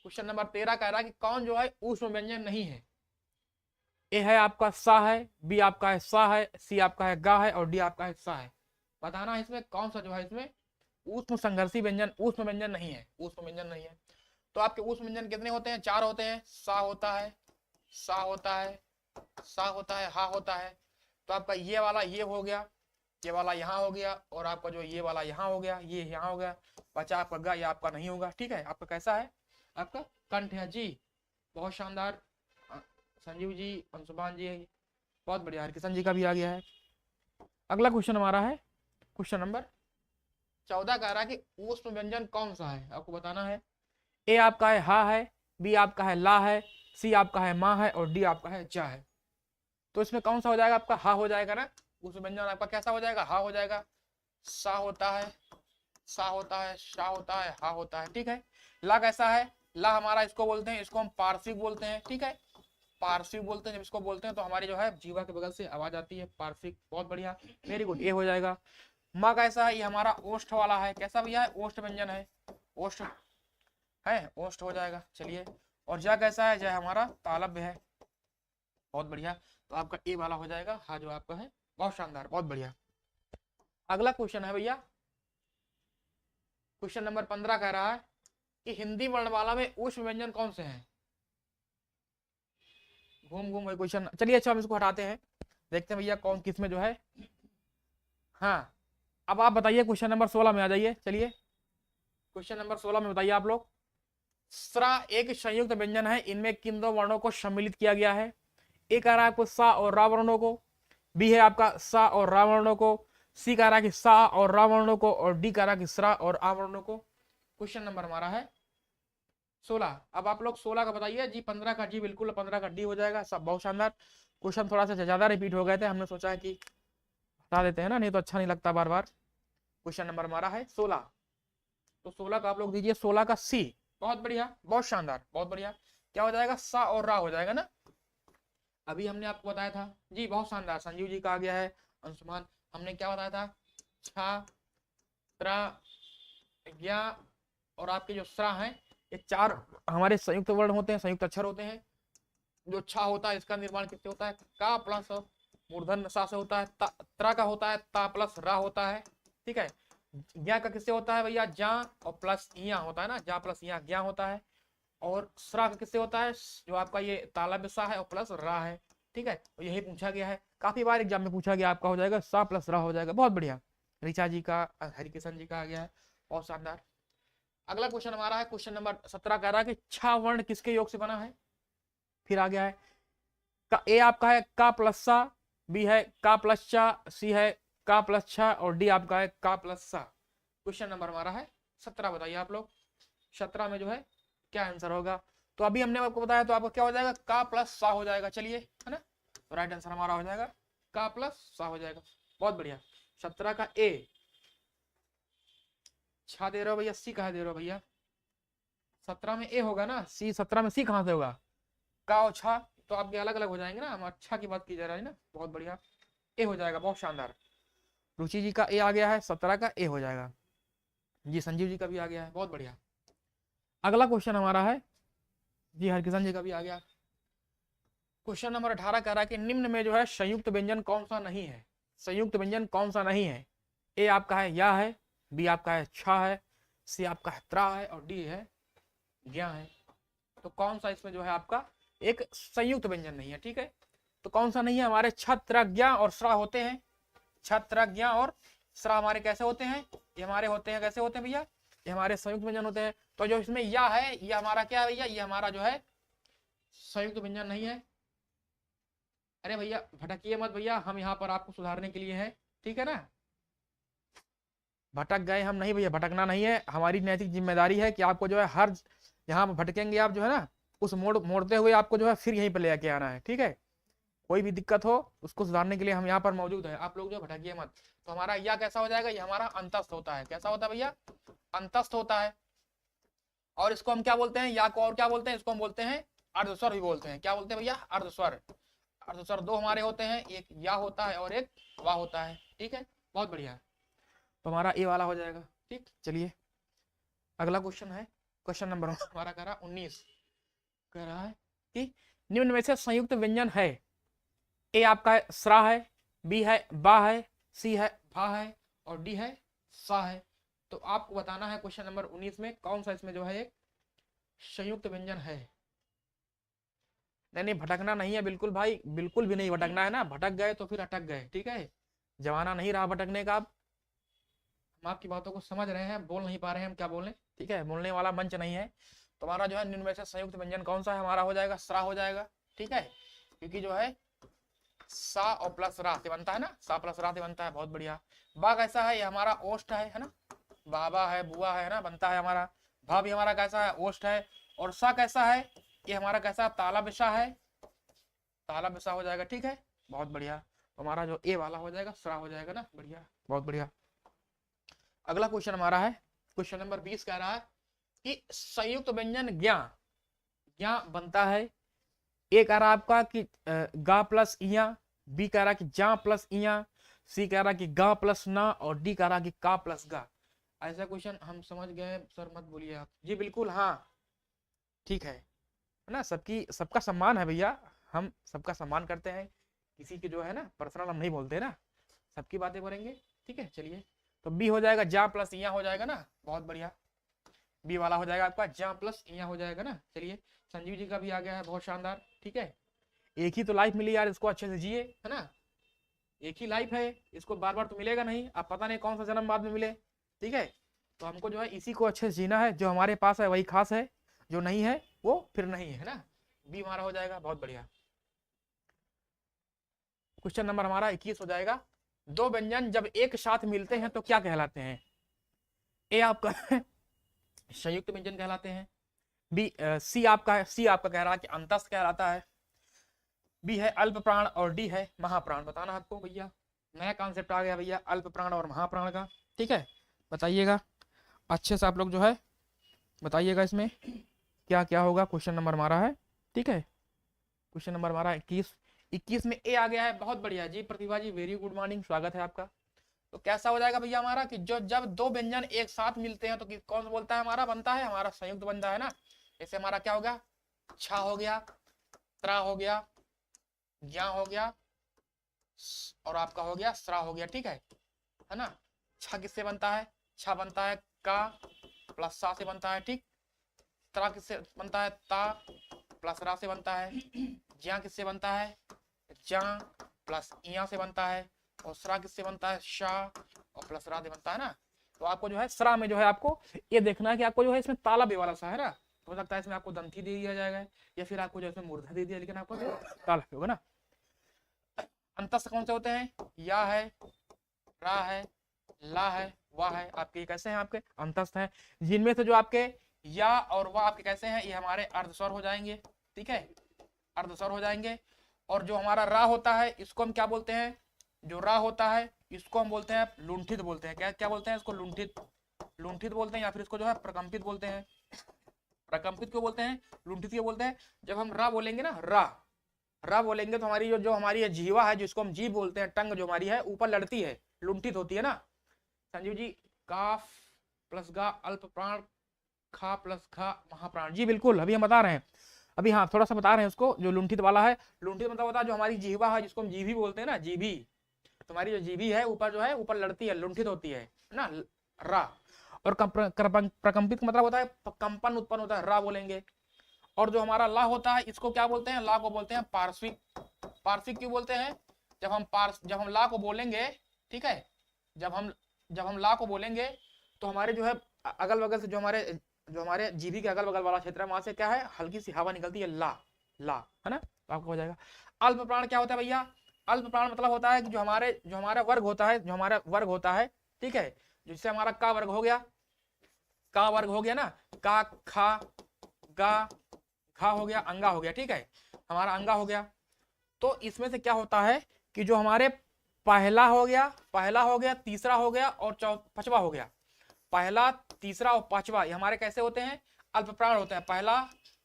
क्वेश्चन नंबर 13 कह रहा है कि कौन जो है ऊष्म व्यंजन नहीं है। ए है आपका सा है, बी आपका है सा है, सी आपका है गा है और डी आपका है सा है। बताना इसमें कौन सा जो है इसमें ऊष्म संघर्षी व्यंजन, ऊष्म व्यंजन नहीं है, ऊष्म व्यंजन नहीं है। तो आपके ऊष्म व्यंजन कितने होते हैं, 4 होते हैं। सा होता है, सा होता है, सा होता है, हा होता है। तो आपका ये वाला ये हो गया, ये वाला यहाँ हो गया, और आपका जो ये वाला यहाँ हो गया, ये यहाँ हो गया। बचा आपका गा, ये आपका नहीं होगा। ठीक है, आपका कैसा है, आपका कंठ है जी, बहुत शानदार। संजीव जी, अंशुमान जी, बहुत बढ़िया, हरकिशन जी का भी आ गया है। अगला क्वेश्चन हमारा है क्वेश्चन नंबर 14 कह रहा है कि ऊष्म व्यंजन कौन सा है, आपको बताना है। ए आपका है हा है, बी आपका है ला है, सी आपका है माँ है और डी आपका है जा है। तो इसमें कौन सा हो जाएगा, आपका हा हो जाएगा ना। ऊष्म व्यंजन आपका कैसा हो जाएगा, हा हो जाएगा। सा होता है, सा होता है, शा होता है, हा होता है। ठीक है, ला कैसा है, ला हमारा इसको बोलते हैं, इसको हम पार्श्विक बोलते हैं। ठीक है, पार्श्विक बोलते हैं, जब इसको बोलते हैं तो हमारी जो है जीवा के बगल से आवाज आती है, पार्श्विक। बहुत बढ़िया, वेरी गुड, ए हो जाएगा। माँ कैसा है, ये हमारा ओष्ठ वाला है, कैसा भैया है, ओष्ठ व्यंजन है, ओष्ठ है, ओष्ठ हो जाएगा। चलिए, और जा कैसा है, जय हमारा तालव्य है, बहुत बढ़िया। तो आपका ए वाला हो जाएगा, हाँ जो आपका है, बहुत शानदार, बहुत बढ़िया। अगला क्वेश्चन है भैया, क्वेश्चन नंबर 15 कह रहा है कि हिंदी वर्णमाला में ऊष्म व्यंजन कौन से हैं। घूम घूम वही क्वेश्चन, चलिए अच्छा हम इसको हटाते हैं, देखते हैं भैया कौन किस में जो है। हाँ, अब आप बताइए क्वेश्चन नंबर 16 में आ जाइए। चलिए क्वेश्चन नंबर 16 में बताइए आप लोग। स्रा एक संयुक्त व्यंजन है, इनमें किन दो वर्णों को सम्मिलित किया गया है। एक आ रहा है आपको सा और रा वर्णों को, बी है आपका सा और रा वर्णों को, सी का रहा कि सा और रा वर्णों को, और डी का रहा कि स्रा और आ वर्णों को। क्वेश्चन नंबर हमारा है 16। अब आप लोग 16 का बताइए जी, 15 का जी बिल्कुल, 15 का डी हो जाएगा। सब बहुत शानदार। क्वेश्चन थोड़ा सा ज्यादा रिपीट हो गए थे, हमने सोचा है कि हटा देते हैं ना, नहीं तो अच्छा नहीं लगता बार बार। क्वेश्चन नंबर हमारा है 16, तो 16 का आप लोग दीजिए 16 का सी। बहुत बढ़िया, बहुत शानदार, बहुत बढ़िया। क्या हो जाएगा, सा और रा हो जाएगा ना, अभी हमने आपको बताया था जी, बहुत शानदार। संजीव जी का आ गया है, अंशुमान, हमने क्या बताया था, छा त्रा ज्ञा और आपके जो स्रा हैं, ये चार हमारे संयुक्त वर्ण होते हैं, संयुक्त अक्षर होते हैं। जो छा होता है इसका निर्माण किससे होता है, का प्लस मूर्धन सा से होता है, त्रा का होता है ता प्लस रा होता है, ठीक है। ज्ञा का किससे होता है भैया, जा और प्लस इया होता है ना, जा प्लस इया ज्ञा होता है। और स्रा का किससे होता है, जो आपका ये तालव्य सा है और प्लस रा है, ठीक है। तो यही पूछा गया है, काफी बार एग्जाम में पूछा गया, आपका हो जाएगा सा प्लस रा हो जाएगा, बहुत बढ़िया। ऋचा जी का, हरिकिशन जी का आ गया है, बहुत शानदार। अगला क्वेश्चन हमारा है क्वेश्चन नंबर 17 कह रहा है कि छा वर्ण किसके योग से बना है। फिर आ गया है का, ए आपका है का प्लस सा, बी है का प्लस चा, सी है का प्लस छा, और डी आपका है का प्लस सा। क्वेश्चन नंबर हमारा है 17, बताइए आप लोग 17 में जो है क्या आंसर होगा। तो अभी हमने आपको बताया, तो आपका क्या हो जाएगा, का प्लस सा हो जाएगा, चलिए है ना। तो राइट आंसर हमारा हो जाएगा का प्लस सा हो जाएगा, बहुत बढ़िया। 17 का ए, छा दे रहे हो भैया, सी कहा दे रहे हो भैया, 17 में ए होगा ना, सी 17 में सी कहां से होगा, का और छा तो आपके अलग अलग हो जाएंगे ना, हम अच्छा की बात की जा रहा है ना, बहुत बढ़िया। ए हो जाएगा, बहुत शानदार। रुचि जी का ए आ गया है, 17 का ए हो जाएगा जी। संजीव जी का भी आ गया है, बहुत बढ़िया। अगला क्वेश्चन हमारा है जी, हरकिशन जी का भी आ गया। क्वेश्चन नंबर 18 कह रहा है कि निम्न में जो है संयुक्त व्यंजन कौन सा नहीं है। संयुक्त व्यंजन कौन सा नहीं है, ए आपका है या है, बी आपका है छा है, सी आपका है त्रा है, और डी है ज्ञा है। तो कौन सा इसमें जो है आपका एक संयुक्त व्यंजन नहीं है, ठीक है। तो कौन सा नहीं है, हमारे छत्र ज्ञा और स्रा होते हैं, छत्र ज्ञा और स्रा हमारे कैसे होते हैं, ये हमारे होते हैं, कैसे होते हैं भैया, ये हमारे संयुक्त व्यंजन होते हैं। तो जो इसमें या है, ये हमारा क्या है भैया, ये हमारा जो है संयुक्त व्यंजन नहीं है। अरे भैया भटकिए मत भैया, हम यहाँ पर आपको सुधारने के लिए हैं, ठीक है ना। भटक गए हम नहीं भैया, भटकना नहीं है, हमारी नैतिक जिम्मेदारी है कि आपको जो है हर, यहाँ भटकेंगे आप जो है ना, उस मोड़ते हुए आपको जो है फिर यहीं पर ले आके आना है, ठीक है। कोई भी दिक्कत हो उसको सुधारने के लिए हम यहाँ पर मौजूद है, आप लोग जो भटकिए मत। तो हमारा या कैसा हो जाएगा, ये हमारा अंतस्थ होता है, कैसा होता है भैया, अंतस्थ होता है। और इसको हम क्या बोलते हैं, या को और क्या बोलते हैं, इसको हम बोलते हैं अर्धस्वर भी बोलते हैं, क्या बोलते हैं भैया, अर्धस्वर। अर्धस्वर दो हमारे होते हैं, एक या होता है और एक वा होता है, ठीक है, बहुत बढ़िया। तो हमारा ए वाला हो जाएगा, ठीक। चलिए अगला क्वेश्चन है, क्वेश्चन नंबर हमारा कह रहा 19 कह रहा है कि निम्न में से संयुक्त व्यंजन है, ए आपका है स्रा है, बी है बा है, सी है भा है, और डी है सा है। तो आपको बताना है क्वेश्चन नंबर 19 में कौन सा इसमें जो है एक संयुक्त व्यंजन है। नहीं नहीं, भटकना नहीं है बिल्कुल भाई, बिल्कुल भी नहीं भटकना है ना, भटक गए तो फिर अटक गए, ठीक है। जमाना नहीं रहा भटकने का, अब हम आपकी बातों को समझ रहे हैं, बोल नहीं पा रहे हैं हम क्या बोलें, ठीक है, बोलने वाला मंच नहीं है। तुम्हारा जो है निम्न में से संयुक्त व्यंजन कौन सा है, हमारा हो जाएगा स्रा हो जाएगा, ठीक है, क्योंकि जो है सा और प्लस रा से बनता है ना, सा प्लस रा से बनता है, बहुत बढ़िया। बा कैसा है, ये हमारा ओष्ठ है ना, बाबा है बुआ है ना, बनता है हमारा। भा भी हमारा कैसा है, ओष्ठ है। और सा कैसा है, ये हमारा कैसा ताला बिशा है, ताला बिशा हो जाएगा, ठीक है, बहुत बढ़िया। हमारा जो ए वाला हो जाएगा स्रा हो जाएगा ना, बढ़िया, बहुत बढ़िया। अगला क्वेश्चन हमारा है क्वेश्चन नंबर 20 कह रहा है कि संयुक्त व्यंजन ज्ञा, ज्ञा बनता है, ए कह रहा आपका कि गा प्लस इया, बी कह रहा कि जा प्लस इया, सी कह रहा कि गा प्लस ना, और डी कह रहा कि का प्लस गा। ऐसा क्वेश्चन हम समझ गए सर, मत बोलिए आप जी। बिल्कुल हाँ, ठीक है ना, सबकी सबका सम्मान है भैया, हम सबका सम्मान करते हैं, किसी की जो है ना पर्सनल हम नहीं बोलते ना, सबकी बातें करेंगे। ठीक है, चलिए, तो बी हो जाएगा जा प्लस यहाँ हो जाएगा ना, बहुत बढ़िया, बी वाला हो जाएगा आपका जा प्लस यहाँ हो जाएगा ना। चलिए, संजीव जी का भी आ गया है, बहुत शानदार। ठीक है, एक ही तो लाइफ मिली यार, इसको अच्छे से जिए, है ना, एक ही लाइफ है, इसको बार बार तो मिलेगा नहीं, आप पता नहीं कौन सा जन्म बाद में मिले। ठीक है, तो हमको जो है इसी को अच्छे से जीना है, जो हमारे पास है वही खास है, जो नहीं है वो फिर नहीं है ना। बी हमारा हो जाएगा, बहुत बढ़िया। क्वेश्चन नंबर हमारा 21 हो जाएगा, दो व्यंजन जब एक साथ मिलते हैं तो क्या कहलाते हैं? ए आपका संयुक्त व्यंजन कहलाते हैं, बी सी आपका कह रहा है कि अंतस्थ कहलाता है, बी है अल्प प्राण, और डी है महाप्राण। बताना आपको भैया, नया कॉन्सेप्ट आ गया भैया, अल्प प्राण और महाप्राण का। ठीक है, बताइएगा अच्छे से आप लोग जो है, बताइएगा इसमें क्या क्या होगा। क्वेश्चन नंबर हमारा है, ठीक है, क्वेश्चन नंबर हमारा 21 में ए आ गया है, बहुत बढ़िया जी। प्रतिभा जी वेरी गुड मॉर्निंग, स्वागत है आपका। तो कैसा हो जाएगा भैया हमारा कि जो जब दो व्यंजन एक साथ मिलते हैं तो कौन सा बोलता है हमारा बनता है, हमारा संयुक्त बनता है ना। जैसे हमारा क्या होगा, छा हो गया, त्रा हो गया, ज्ञा हो गया, और आपका हो गया स्रा हो गया। ठीक है ना। छा किससे बनता है, छा बनता है का प्लस सा से बनता है। ठीक, त्रा किससे बनता है, ता प्लस रा से बनता है। ज्या किससे बनता है, जा प्लस इया से बनता है। और स्रा किससे बनता है, शा और प्लस रा से बनता है ना। तो आपको जो है स्रा में जो है आपको ये देखना है कि आपको जो है इसमें ताला बे वाला सा है ना, हो सकता है इसमें आपको दंती दे दिया जाएगा, या फिर आपको जो इसमें मूर्धा दे दिया, लेकिन आपको ताला होगा ना। अंतस्थ कौन से होते हैं, या है, रा है, ला है, वाह है, आपके कैसे हैं, आपके अंतस्थ हैं। जिनमें से जो आपके या और वाह आपके कैसे हैं, ये हमारे अर्धस्वर हो जाएंगे। ठीक है, अर्धस्वर हो जाएंगे। और जो हमारा रा होता है इसको हम क्या बोलते हैं, जो रा होता है इसको हम बोलते हैं लुंठित बोलते हैं। क्या क्या बोलते हैं इसको, लुंठित, लुंठित बोलते हैं, या फिर इसको जो है प्रकंपित बोलते हैं। प्रकंपित क्यों बोलते हैं, लुंठित क्यों बोलते हैं, जब हम रा बोलेंगे ना, रा बोलेंगे तो हमारी जो हमारी जीवा है, जिसको हम जीभ बोलते हैं, टंग जो हमारी है ऊपर लड़ती है, लुंठित होती है ना। संजीव जी, काफ प्लस गा अल्प प्राण, खा प्लस खा महाप्राण। जी बिल्कुल, अभी हम बता रहे हैं, अभी हाँ थोड़ा सा बता रहे हैं उसको, जो लुंठित वाला है। लुंठित मतलब होता है जो हमारी जीवा है, जिसको हम जीभी बोलते हैं ना, जीभी, तुम्हारी जो जीभी है ऊपर जो है ऊपर लड़ती है, लुंठित होती है ना, रा। और प्रकंपित मतलब होता है कंपन उत्पन्न होता है, रा बोलेंगे। और जो हमारा ला होता है इसको क्या बोलते हैं, ला को बोलते हैं पार्श्विक। पार्श्विक क्यों बोलते हैं, जब हम ला को बोलेंगे, ठीक है, जब हम ला को बोलेंगे तो हमारे जो है अगल बगल से जो हमारे जीभी के अगल बगल वाला क्षेत्र है, वहां से क्या है, हल्की सी हवा निकलती है, ला ला, है ना, तो आपको हो जाएगा। अल्प प्राण क्या होता है भैया, अल्प प्राण मतलब होता है कि जो हमारा वर्ग होता है, जो हमारा वर्ग होता है, ठीक है, जिससे हमारा का वर्ग हो गया, का वर्ग हो गया ना, का खा गा खा हो गया, अंगा हो गया। ठीक है, हमारा अंगा हो गया। तो इसमें से क्या होता है कि जो हमारे पहला हो गया, तीसरा हो गया और पांचवा हो गया। पहला, तीसरा और पांचवा ये हमारे कैसे होते हैं, अल्प प्राण होते हैं। पहला,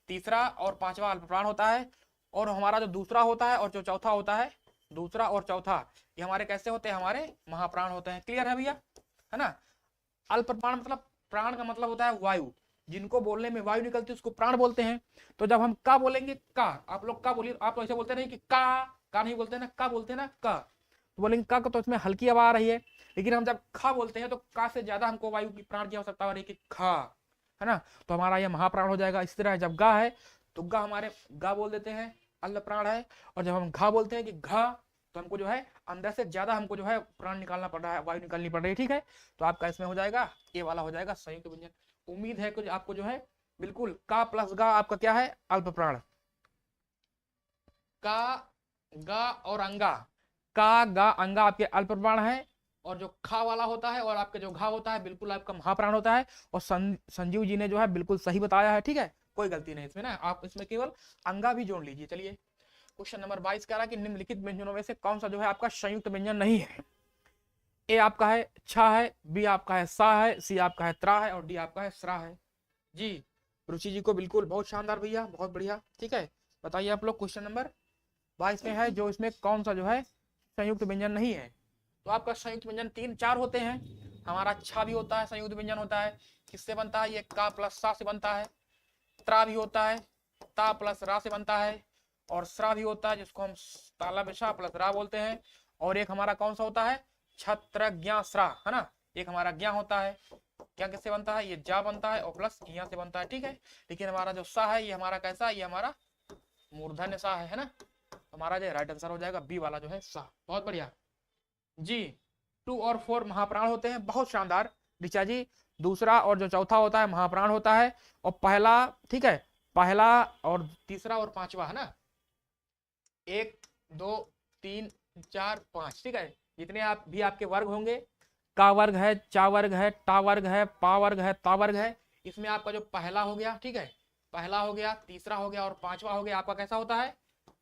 तीसरा और पांचवा अल्प प्राण होता है। और हमारा जो दूसरा होता है और जो चौथा होता है, दूसरा और चौथा ये हमारे कैसे होते हैं, हमारे महाप्राण होते हैं। क्लियर है भैया, है ना। अल्प प्राण मतलब, प्राण का मतलब होता है वायु, जिनको बोलने में वायु निकलती है उसको प्राण बोलते हैं। तो जब हम का बोलेंगे, का आप लोग का बोलिए, आप तो ऐसे बोलते नहीं कि का नहीं बोलते ना, का बोलते हैं ना, का तो बोलेंगे का तो इसमें हल्की आवाज आ रही है। लेकिन हम जब खा बोलते हैं तो का से ज्यादा हमको वायु की प्राण की आवश्यकता हो रही है कि खा, है ना, तो हमारा यह महाप्राण हो जाएगा। इसी तरह जब गा है तो गा हमारे गा बोल देते हैं, अल्प प्राण है। और जब हम घा बोलते हैं कि घा, तो हमको जो है अंदर से ज्यादा हमको जो है प्राण निकालना पड़ रहा है, वायु निकालनी पड़ रही है। ठीक है, तो आपका इसमें हो जाएगा ये वाला हो जाएगा संयुक्त व्यंजन। उम्मीद है कि आपको जो है बिल्कुल का प्लस गा आपका क्या है, अल्प प्राण। का गा और अंगा, का गा अंगा आपके अल्प प्राण है। और जो खा वाला होता है और आपके जो घा होता है बिल्कुल आपका महाप्राण होता है। और संजीव जी ने जो है बिल्कुल सही बताया है। ठीक है, कोई गलती नहीं इसमें ना, आप इसमें केवल अंगा भी जोड़ लीजिए। चलिए, क्वेश्चन नंबर 22 कह रहा है कि निम्नलिखित व्यंजनों में से कौन सा जो है आपका संयुक्त व्यंजन नहीं है। ए आपका है छा है, बी आपका है सा है, सी आपका है त्रा है, और डी आपका है स्रा है। जी, रुचि जी को बिल्कुल बहुत शानदार भैया, बहुत बढ़िया। ठीक है, बताइए आप लोग, क्वेश्चन नंबर 22 में है जो इसमें कौन सा जो है संयुक्त व्यंजन नहीं है। तो आपका संयुक्त व्यंजन 3-4 होते हैं। हमारा छा भी होता है, संयुक्त व्यंजन होता है, किससे बनता है, ये का प्लस सा से बनता है। त्रा भी होता है, ता प्लस रा से बनता है। और स्रा भी होता है, जिसको हम ताला बिशा प्लस रा बोलते हैं। और एक हमारा कौन सा होता है, छत्र ज्ञा स्रा, है ना। एक हमारा ज्ञा होता है, क्या किससे बनता है, ये जा बनता है और प्लस यहाँ से बनता है, ठीक है। लेकिन हमारा जो सा है ये हमारा कैसा है, ये हमारा मूर्धन्य सा है ना। हमारा जो राइट आंसर हो जाएगा बी वाला जो है सा। बहुत बढ़िया जी। 2 और 4 महाप्राण होते हैं, बहुत शानदार ऋचा जी। दूसरा और जो चौथा होता है महाप्राण होता है, और पहला, ठीक है, पहला और तीसरा और पांचवा, है ना। 1 2 3 4 5, ठीक है। जितने आप भी आपके वर्ग होंगे, का वर्ग है, चा वर्ग है, टा वर्ग है, पा वर्ग है, ता वर्ग है, इसमें आपका जो पहला हो गया, ठीक है, पहला हो गया, तीसरा हो गया और पांचवा हो गया, आपका कैसा होता है,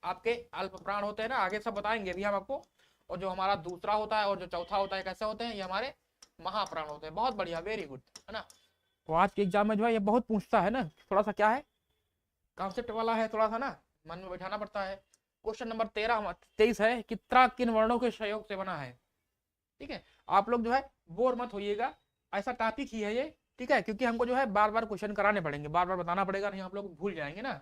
आपके अल्प प्राण होते हैं ना। आगे सब बताएंगे भी हम आपको। और जो हमारा दूसरा होता है और जो चौथा होता है कैसे होते हैं, ये हमारे महाप्राण होते हैं। बहुत बढ़िया, वेरी गुड, है ना। तो आज के एग्जाम में जो है ये बहुत पूछता है ना, थोड़ा सा क्या है, कॉन्सेप्ट वाला है, थोड़ा सा ना मन में बैठाना पड़ता है। क्वेश्चन नंबर 23 है कि त्रा किन वर्णों के सहयोग से बना है, ठीक है। आप लोग जो है बोर मत होइएगा, ऐसा टॉपिक ही है ये, ठीक है, क्योंकि हमको जो है बार बार क्वेश्चन कराने पड़ेंगे, बार बार बताना पड़ेगा, नहीं आप लोग भूल जाएंगे ना।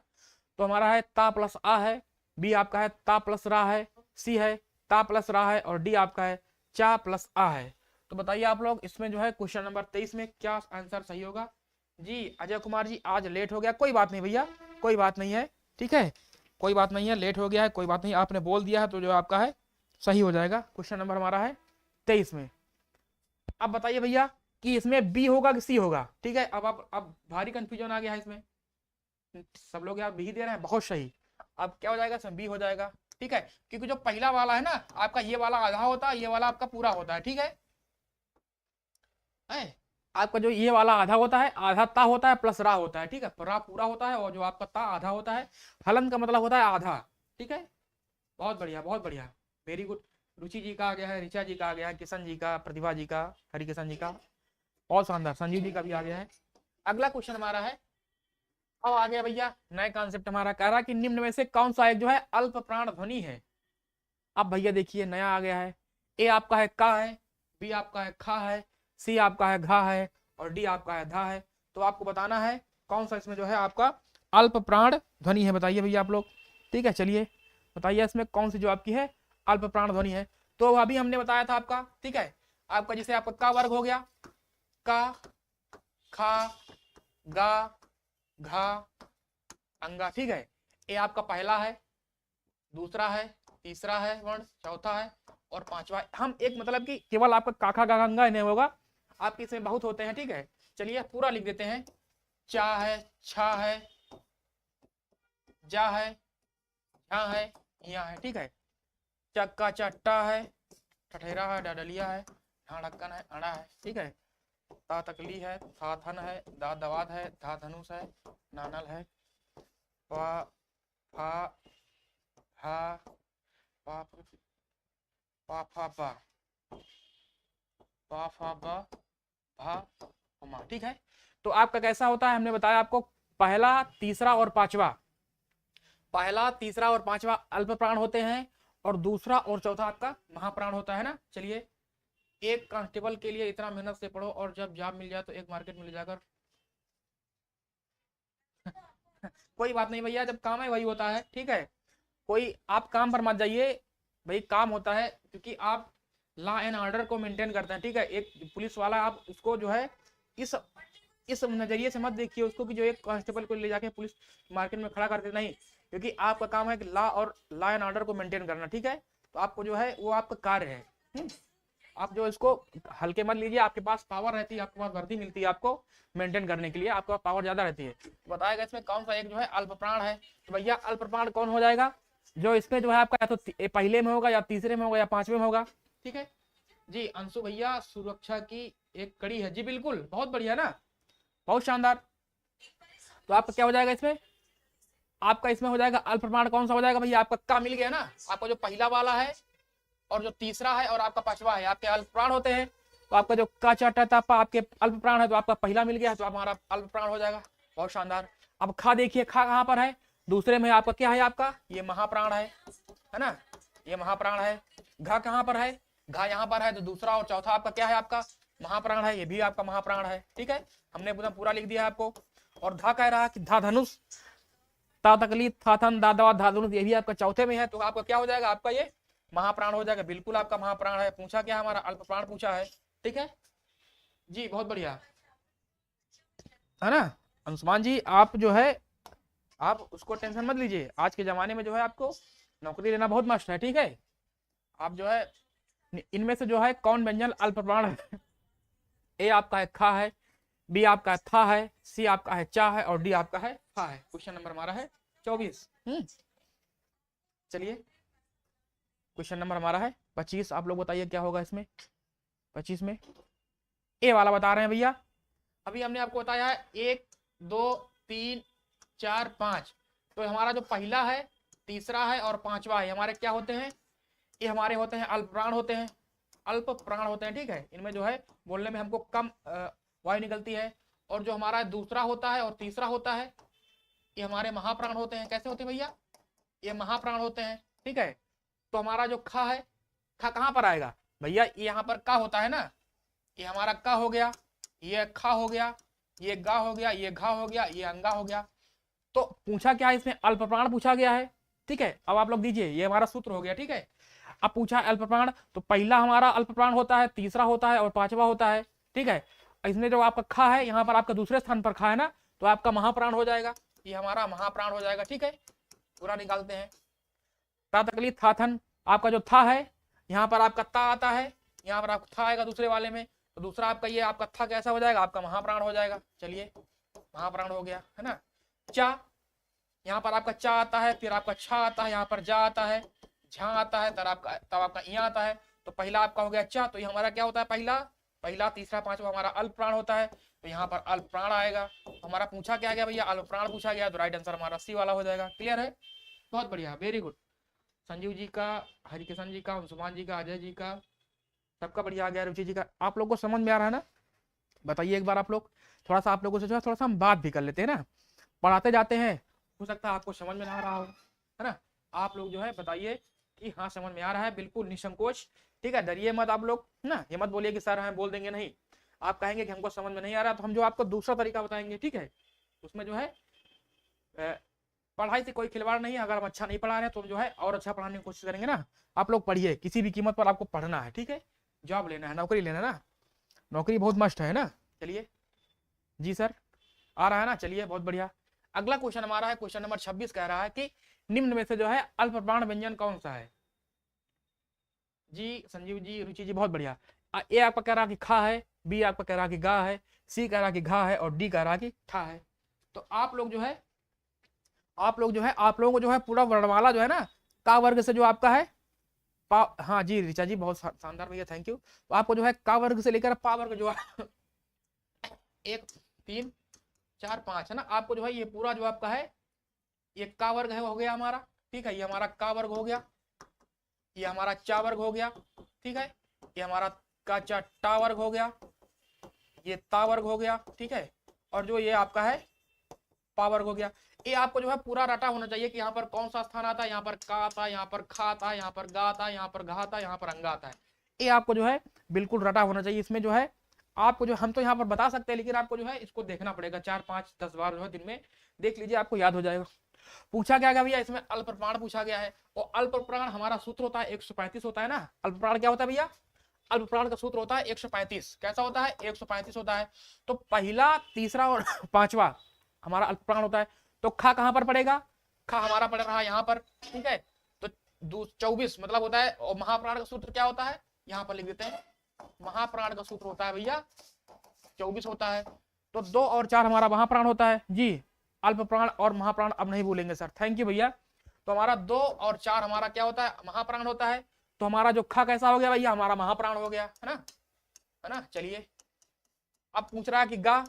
तो हमारा है ता प्लस आ है, बी आपका है ता प्लस रा है, सी है ता प्लस रा है, और डी आपका है चा प्लस आ है। तो बताइए आप लोग इसमें जो है क्वेश्चन नंबर 23 में क्या आंसर सही होगा जी। अजय कुमार जी आज लेट हो गया, कोई बात नहीं भैया, कोई बात नहीं है, ठीक है, कोई बात नहीं है, लेट हो गया है, कोई बात नहीं, आपने बोल दिया है तो जो आपका है सही हो जाएगा। क्वेश्चन नंबर हमारा है 23 में। अब बताइए भैया कि इसमें बी होगा कि सी होगा, ठीक है। अब भारी कंफ्यूजन आ गया है इसमें, सब लोग यार बी दे रहे हैं, बहुत सही। अब क्या हो जाएगा, इसमें बी हो जाएगा, ठीक है, क्योंकि जो पहला वाला है ना आपका, ये वाला आधा होता है, ये वाला आपका पूरा होता है, ठीक है। आपका जो ये वाला आधा होता है, आधा ता होता है प्लस रा होता है, ठीक है, रा पूरा होता है और जो आपका ता आधा होता है। हलन का मतलब होता है आधा, ठीक है। बहुत बढ़िया, बहुत बढ़िया, वेरी गुड। रुचि जी का आ गया है, ऋचा जी का आ गया है, किशन जी का, प्रतिभा जी का, हरिकिशन जी का, बहुत शानदार, संजीव जी का भी आ गया है। अगला क्वेश्चन हमारा है, अब आ गया भैया नया कॉन्सेप्ट हमारा, कह रहा कि निम्न में से कौन सा एक जो है अल्प प्राण ध्वनि है। अब भैया देखिए नया आ गया है, ए आपका है का है, बी आपका है खा है, सी आपका है घा है, और डी आपका है धा है। तो आपको बताना है कौन सा इसमें जो है आपका अल्प प्राण ध्वनि है, बताइए भैया आप लोग, ठीक है। चलिए बताइए इसमें कौन सी जो आपकी है अल्प प्राण ध्वनि है। तो अभी हमने बताया था आपका, ठीक है, आपका जैसे आपका का वर्ग हो गया, का, खा, गा, घा, अंगा, ठीक है। ए आपका पहला है, दूसरा है, तीसरा है वर्ण, चौथा है और पांचवा है। हम एक मतलब कि केवल आपका काखा गंगा नहीं होगा, आपके इसमें बहुत होते हैं, ठीक है। चलिए पूरा लिख देते हैं, चा है, छा है, जा है, झा है, यहाँ है, ठीक है। चक्का चट्टा है, ठठेरा है, डडलिया है, ढक्कन है, अड़ा है, ठीक है। ता तकली है, था थन है, दा दवाद है, धा धनुष है, नानल है, पा फा हा पा पा फा पा पा फा बा भा मा, ठीक है। तो आपका कैसा होता है, हमने बताया आपको पहला, तीसरा और पांचवा, पहला, तीसरा और पांचवा अल्प प्राण होते हैं, और दूसरा और चौथा आपका महाप्राण होता है ना। चलिए एक कांस्टेबल के लिए इतना मेहनत से पढ़ो और जब जॉब मिल जाए तो एक मार्केट मिल जाकर कोई बात नहीं भैया, जब काम है वही होता है, ठीक है। कोई आप काम पर मत जाइए भाई, काम होता है क्योंकि आप लॉ एंड ऑर्डर को मेंटेन करते हैं, ठीक है। एक पुलिस वाला आप उसको जो है इस नजरिए से मत देखिए उसको कि जो एक कांस्टेबल को ले जाके पुलिस मार्केट में खड़ा करते, नहीं, क्योंकि आपका काम है कि लॉ एंड ऑर्डर को मेंटेन करना, ठीक है। तो आपको जो है वो आपका कार्य है, आप जो इसको हल्के मत लीजिए, आपके पास पावर रहती है, आपके पास वर्दी मिलती है आपको मेंटेन करने के लिए, आपके पास पावर ज्यादा रहती है। तो बताएगा इसमें कौन सा एक जो है अल्प प्राण है। तो भैया अल्प प्राण कौन हो जाएगा, जो इसमें जो है आपका या तो पहले में होगा या तीसरे में होगा या पांचवें में होगा, ठीक है जी। अंशु भैया सुरक्षा की एक कड़ी है जी, बिल्कुल, बहुत बढ़िया ना, बहुत शानदार। तो आपका क्या हो जाएगा इसमें, आपका इसमें हो जाएगा अल्प प्राण कौन सा हो जाएगा भैया, आपका का मिल गया ना, आपका जो पहला वाला है और जो तीसरा है और आपका पांचवा है आपके अल्प प्राण होते हैं। तो आपका जो का चाटा तापा आपके अल्प प्राण है, तो आपका पहला मिल गया है, तो हमारा अल्प प्राण हो जाएगा, बहुत शानदार। अब खा देखिए, खा कहाँ पर है, दूसरे में आपका क्या है, आपका ये महाप्राण है ना, ये महाप्राण है। घा कहाँ पर है, घा यहाँ पर है तो दूसरा और चौथा आपका क्या है, आपका महाप्राण है, ये भी आपका महाप्राण है। ठीक है, हमने पूरा लिख दिया आपको। और धा कह रहा है कि धा धनुष, ता तकलीफ, था थन, दा दवा, धा धनुष, ये भी आपका चौथे में है, तो आपका क्या हो जाएगा, आपका ये महाप्राण हो जाएगा। बिल्कुल आपका महाप्राण है। पूछा क्या, हमारा अल्प प्राण पूछा है। ठीक है जी, बहुत बढ़िया है ना। अंशुमान जी आप जो है, आप उसको टेंशन मत लीजिए, आज के जमाने में जो है आपको नौकरी लेना बहुत मस्त है। ठीक है, आप जो है इनमें से जो है कौन व्यंजन अल्प प्राण है? ए आपका है खा है, बी आपका है था है, सी आपका है चा है, और डी आपका है फा है। क्वेश्चन नंबर हमारा है 24। चलिए क्वेश्चन नंबर हमारा है 25। आप लोग बताइए क्या होगा इसमें 25 में। ए वाला बता रहे हैं भैया, अभी हमने आपको बताया है 1 2 3 4 5, तो हमारा जो पहला है, तीसरा है और पांचवा है, हमारे क्या होते हैं, ये हमारे होते हैं अल्प प्राण होते हैं, अल्प प्राण होते हैं। ठीक है, इनमें जो है बोलने में हमको कम वायु निकलती है। और जो हमारा दूसरा होता है और तीसरा होता है, ये हमारे महाप्राण होते हैं। कैसे होते हैं भैया, ये महाप्राण होते हैं। ठीक है, तो हमारा जो खा है, खा कहाँ पर आएगा भैया, ये यहाँ पर का होता है ना, ये हमारा का हो गया, ये खा हो गया, ये गा हो गया, ये घा हो गया, ये अंगा हो गया। तो पूछा क्या है इसमें, अल्प प्राण पूछा गया है। ठीक है, अब आप लोग दीजिए, ये हमारा सूत्र हो गया। ठीक है, अब पूछा अल्प प्राण, तो पहला हमारा अल्प प्राण होता है, तीसरा होता है और पांचवा होता है। ठीक है, इसमें जो आपका खा है, यहाँ पर आपका दूसरे स्थान पर खा है ना, तो आपका महाप्राण हो जाएगा, ये हमारा महाप्राण हो जाएगा। ठीक है, पूरा निकालते हैं। ता तकली था थन, आपका जो था है, यहाँ पर आपका ता आता है, यहाँ पर आपका था आएगा दूसरे वाले में, तो दूसरा आपका ये आपका था कैसा हो जाएगा, आपका महाप्राण हो जाएगा। चलिए महाप्राण हो गया है ना। चा, यहाँ पर आपका चा आता है, फिर आपका छा आता है, यहाँ पर जा आता है, झा आता है, तब आपका ई आता है। तो पहला आपका हो गया चा, तो ये हमारा क्या होता है, पहला तीसरा पांचवा हमारा अल्प प्राण होता है, तो यहाँ पर अल्प प्राण आएगा। हमारा पूछा क्या गया भैया, अल्प प्राण पूछा गया, तो राइट आंसर हमारा सी वाला हो जाएगा। क्लियर है, बहुत बढ़िया, वेरी गुड। संजीव जी का, हरिकिशन जी का, अंशुमान जी का, अजय जी का, सबका बढ़िया आ गया। रुचि जी का, आप लोग को समझ में आ रहा है ना, बताइए एक बार। आप लोग थोड़ा सा, आप लोगों से जो है थोड़ा सा हम बात भी कर लेते हैं ना, पढ़ाते जाते हैं, हो सकता है आपको समझ में ना आ रहा हो, है ना। आप लोग जो है बताइए कि हाँ समझ में आ रहा है, बिल्कुल निसंकोच। ठीक है, डरिए मत आप लोग ना, ये मत बोलिए कि सर हम बोल देंगे नहीं। आप कहेंगे कि हमको समझ में नहीं आ रहा, तो हम जो आपको दूसरा तरीका बताएंगे। ठीक है, उसमें जो है पढ़ाई से कोई खिलवाड़ नहीं है। अगर हम अच्छा नहीं पढ़ा रहे हैं तो हम जो है और अच्छा पढ़ाने की कोशिश करेंगे ना। आप लोग पढ़िए, किसी भी कीमत पर आपको पढ़ना है। ठीक है, जॉब लेना है, नौकरी लेना है ना, नौकरी बहुत मस्त है ना। चलिए जी सर, आ रहा है ना, चलिए बहुत बढ़िया। अगला क्वेश्चन हमारा है क्वेश्चन नंबर 26, कह रहा है कि निम्न में से जो है अल्प प्राण व्यंजन कौन सा है। जी संजीव जी, रुचि जी, बहुत बढ़िया। ए आपका कह रहा कि खा है, बी आपका कह रहा कि गा है, सी कह रहा कि घा है, और डी कह रहा कि ठा है। तो आप लोग जो है, आप लोगों को जो है पूरा वर्णमाला जो है ना, का वर्ग से जो आपका है हाँ जी ऋचा जी, बहुत शानदार भैया, थैंक यू। तो आपको जो है का वर्ग से लेकर पा वर्ग जो है 1 3 4 5 है ना, आपको जो है ये पूरा जो आपका है ये का वर्ग है, हो गया हमारा। ठीक है, ये हमारा का वर्ग हो गया, ये हमारा चा वर्ग हो गया। ठीक है, ये हमारा का चा टा वर्ग हो गया, ये ता वर्ग हो गया। ठीक है, और जो ये आपका है पा वर्ग हो गया। ये आपको जो है पूरा रटा होना चाहिए कि यहाँ पर कौन सा स्थान आता है, यहाँ पर का आता है, यहाँ पर खा आता है, यहाँ पर गा आता है, यहाँ पर घा आता है, यहाँ पर अंगा आता है। ये आपको जो है बिल्कुल रटा होना चाहिए। इसमें जो है आपको जो हम तो यहाँ पर बता सकते हैं, लेकिन आपको जो है इसको देखना पड़ेगा 4 5 10 बार जो है दिन में देख लीजिए, आपको याद हो जाएगा। पूछा क्या गया भैया, इसमें अल्प प्राण पूछा गया है, और अल्प प्राण हमारा सूत्र होता है 135 होता है ना। अल्प प्राण क्या होता है भैया, अल्प प्राण का सूत्र होता है 135। कैसा होता है, 135 होता है। तो पहला, तीसरा और पांचवा हमारा अल्प प्राण होता है। तो खा कहां पर पड़ेगा, खा हमारा पड़ रहा है यहाँ पर। ठीक है, तो 24 मतलब होता है, और महाप्राण का सूत्र क्या होता है, यहाँ पर लिख देते हैं। महाप्राण का सूत्र होता है भैया 24 होता है। तो 2 और 4 हमारा महाप्राण होता है जी। अल्प प्राण और महाप्राण अब नहीं बोलेंगे सर, थैंक यू भैया। तो हमारा 2 और 4 हमारा क्या होता है, महाप्राण होता है। तो हमारा जो खा कैसा हो गया भैया, हमारा महाप्राण हो गया, है ना। चलिए अब पूछ रहा है कि गा,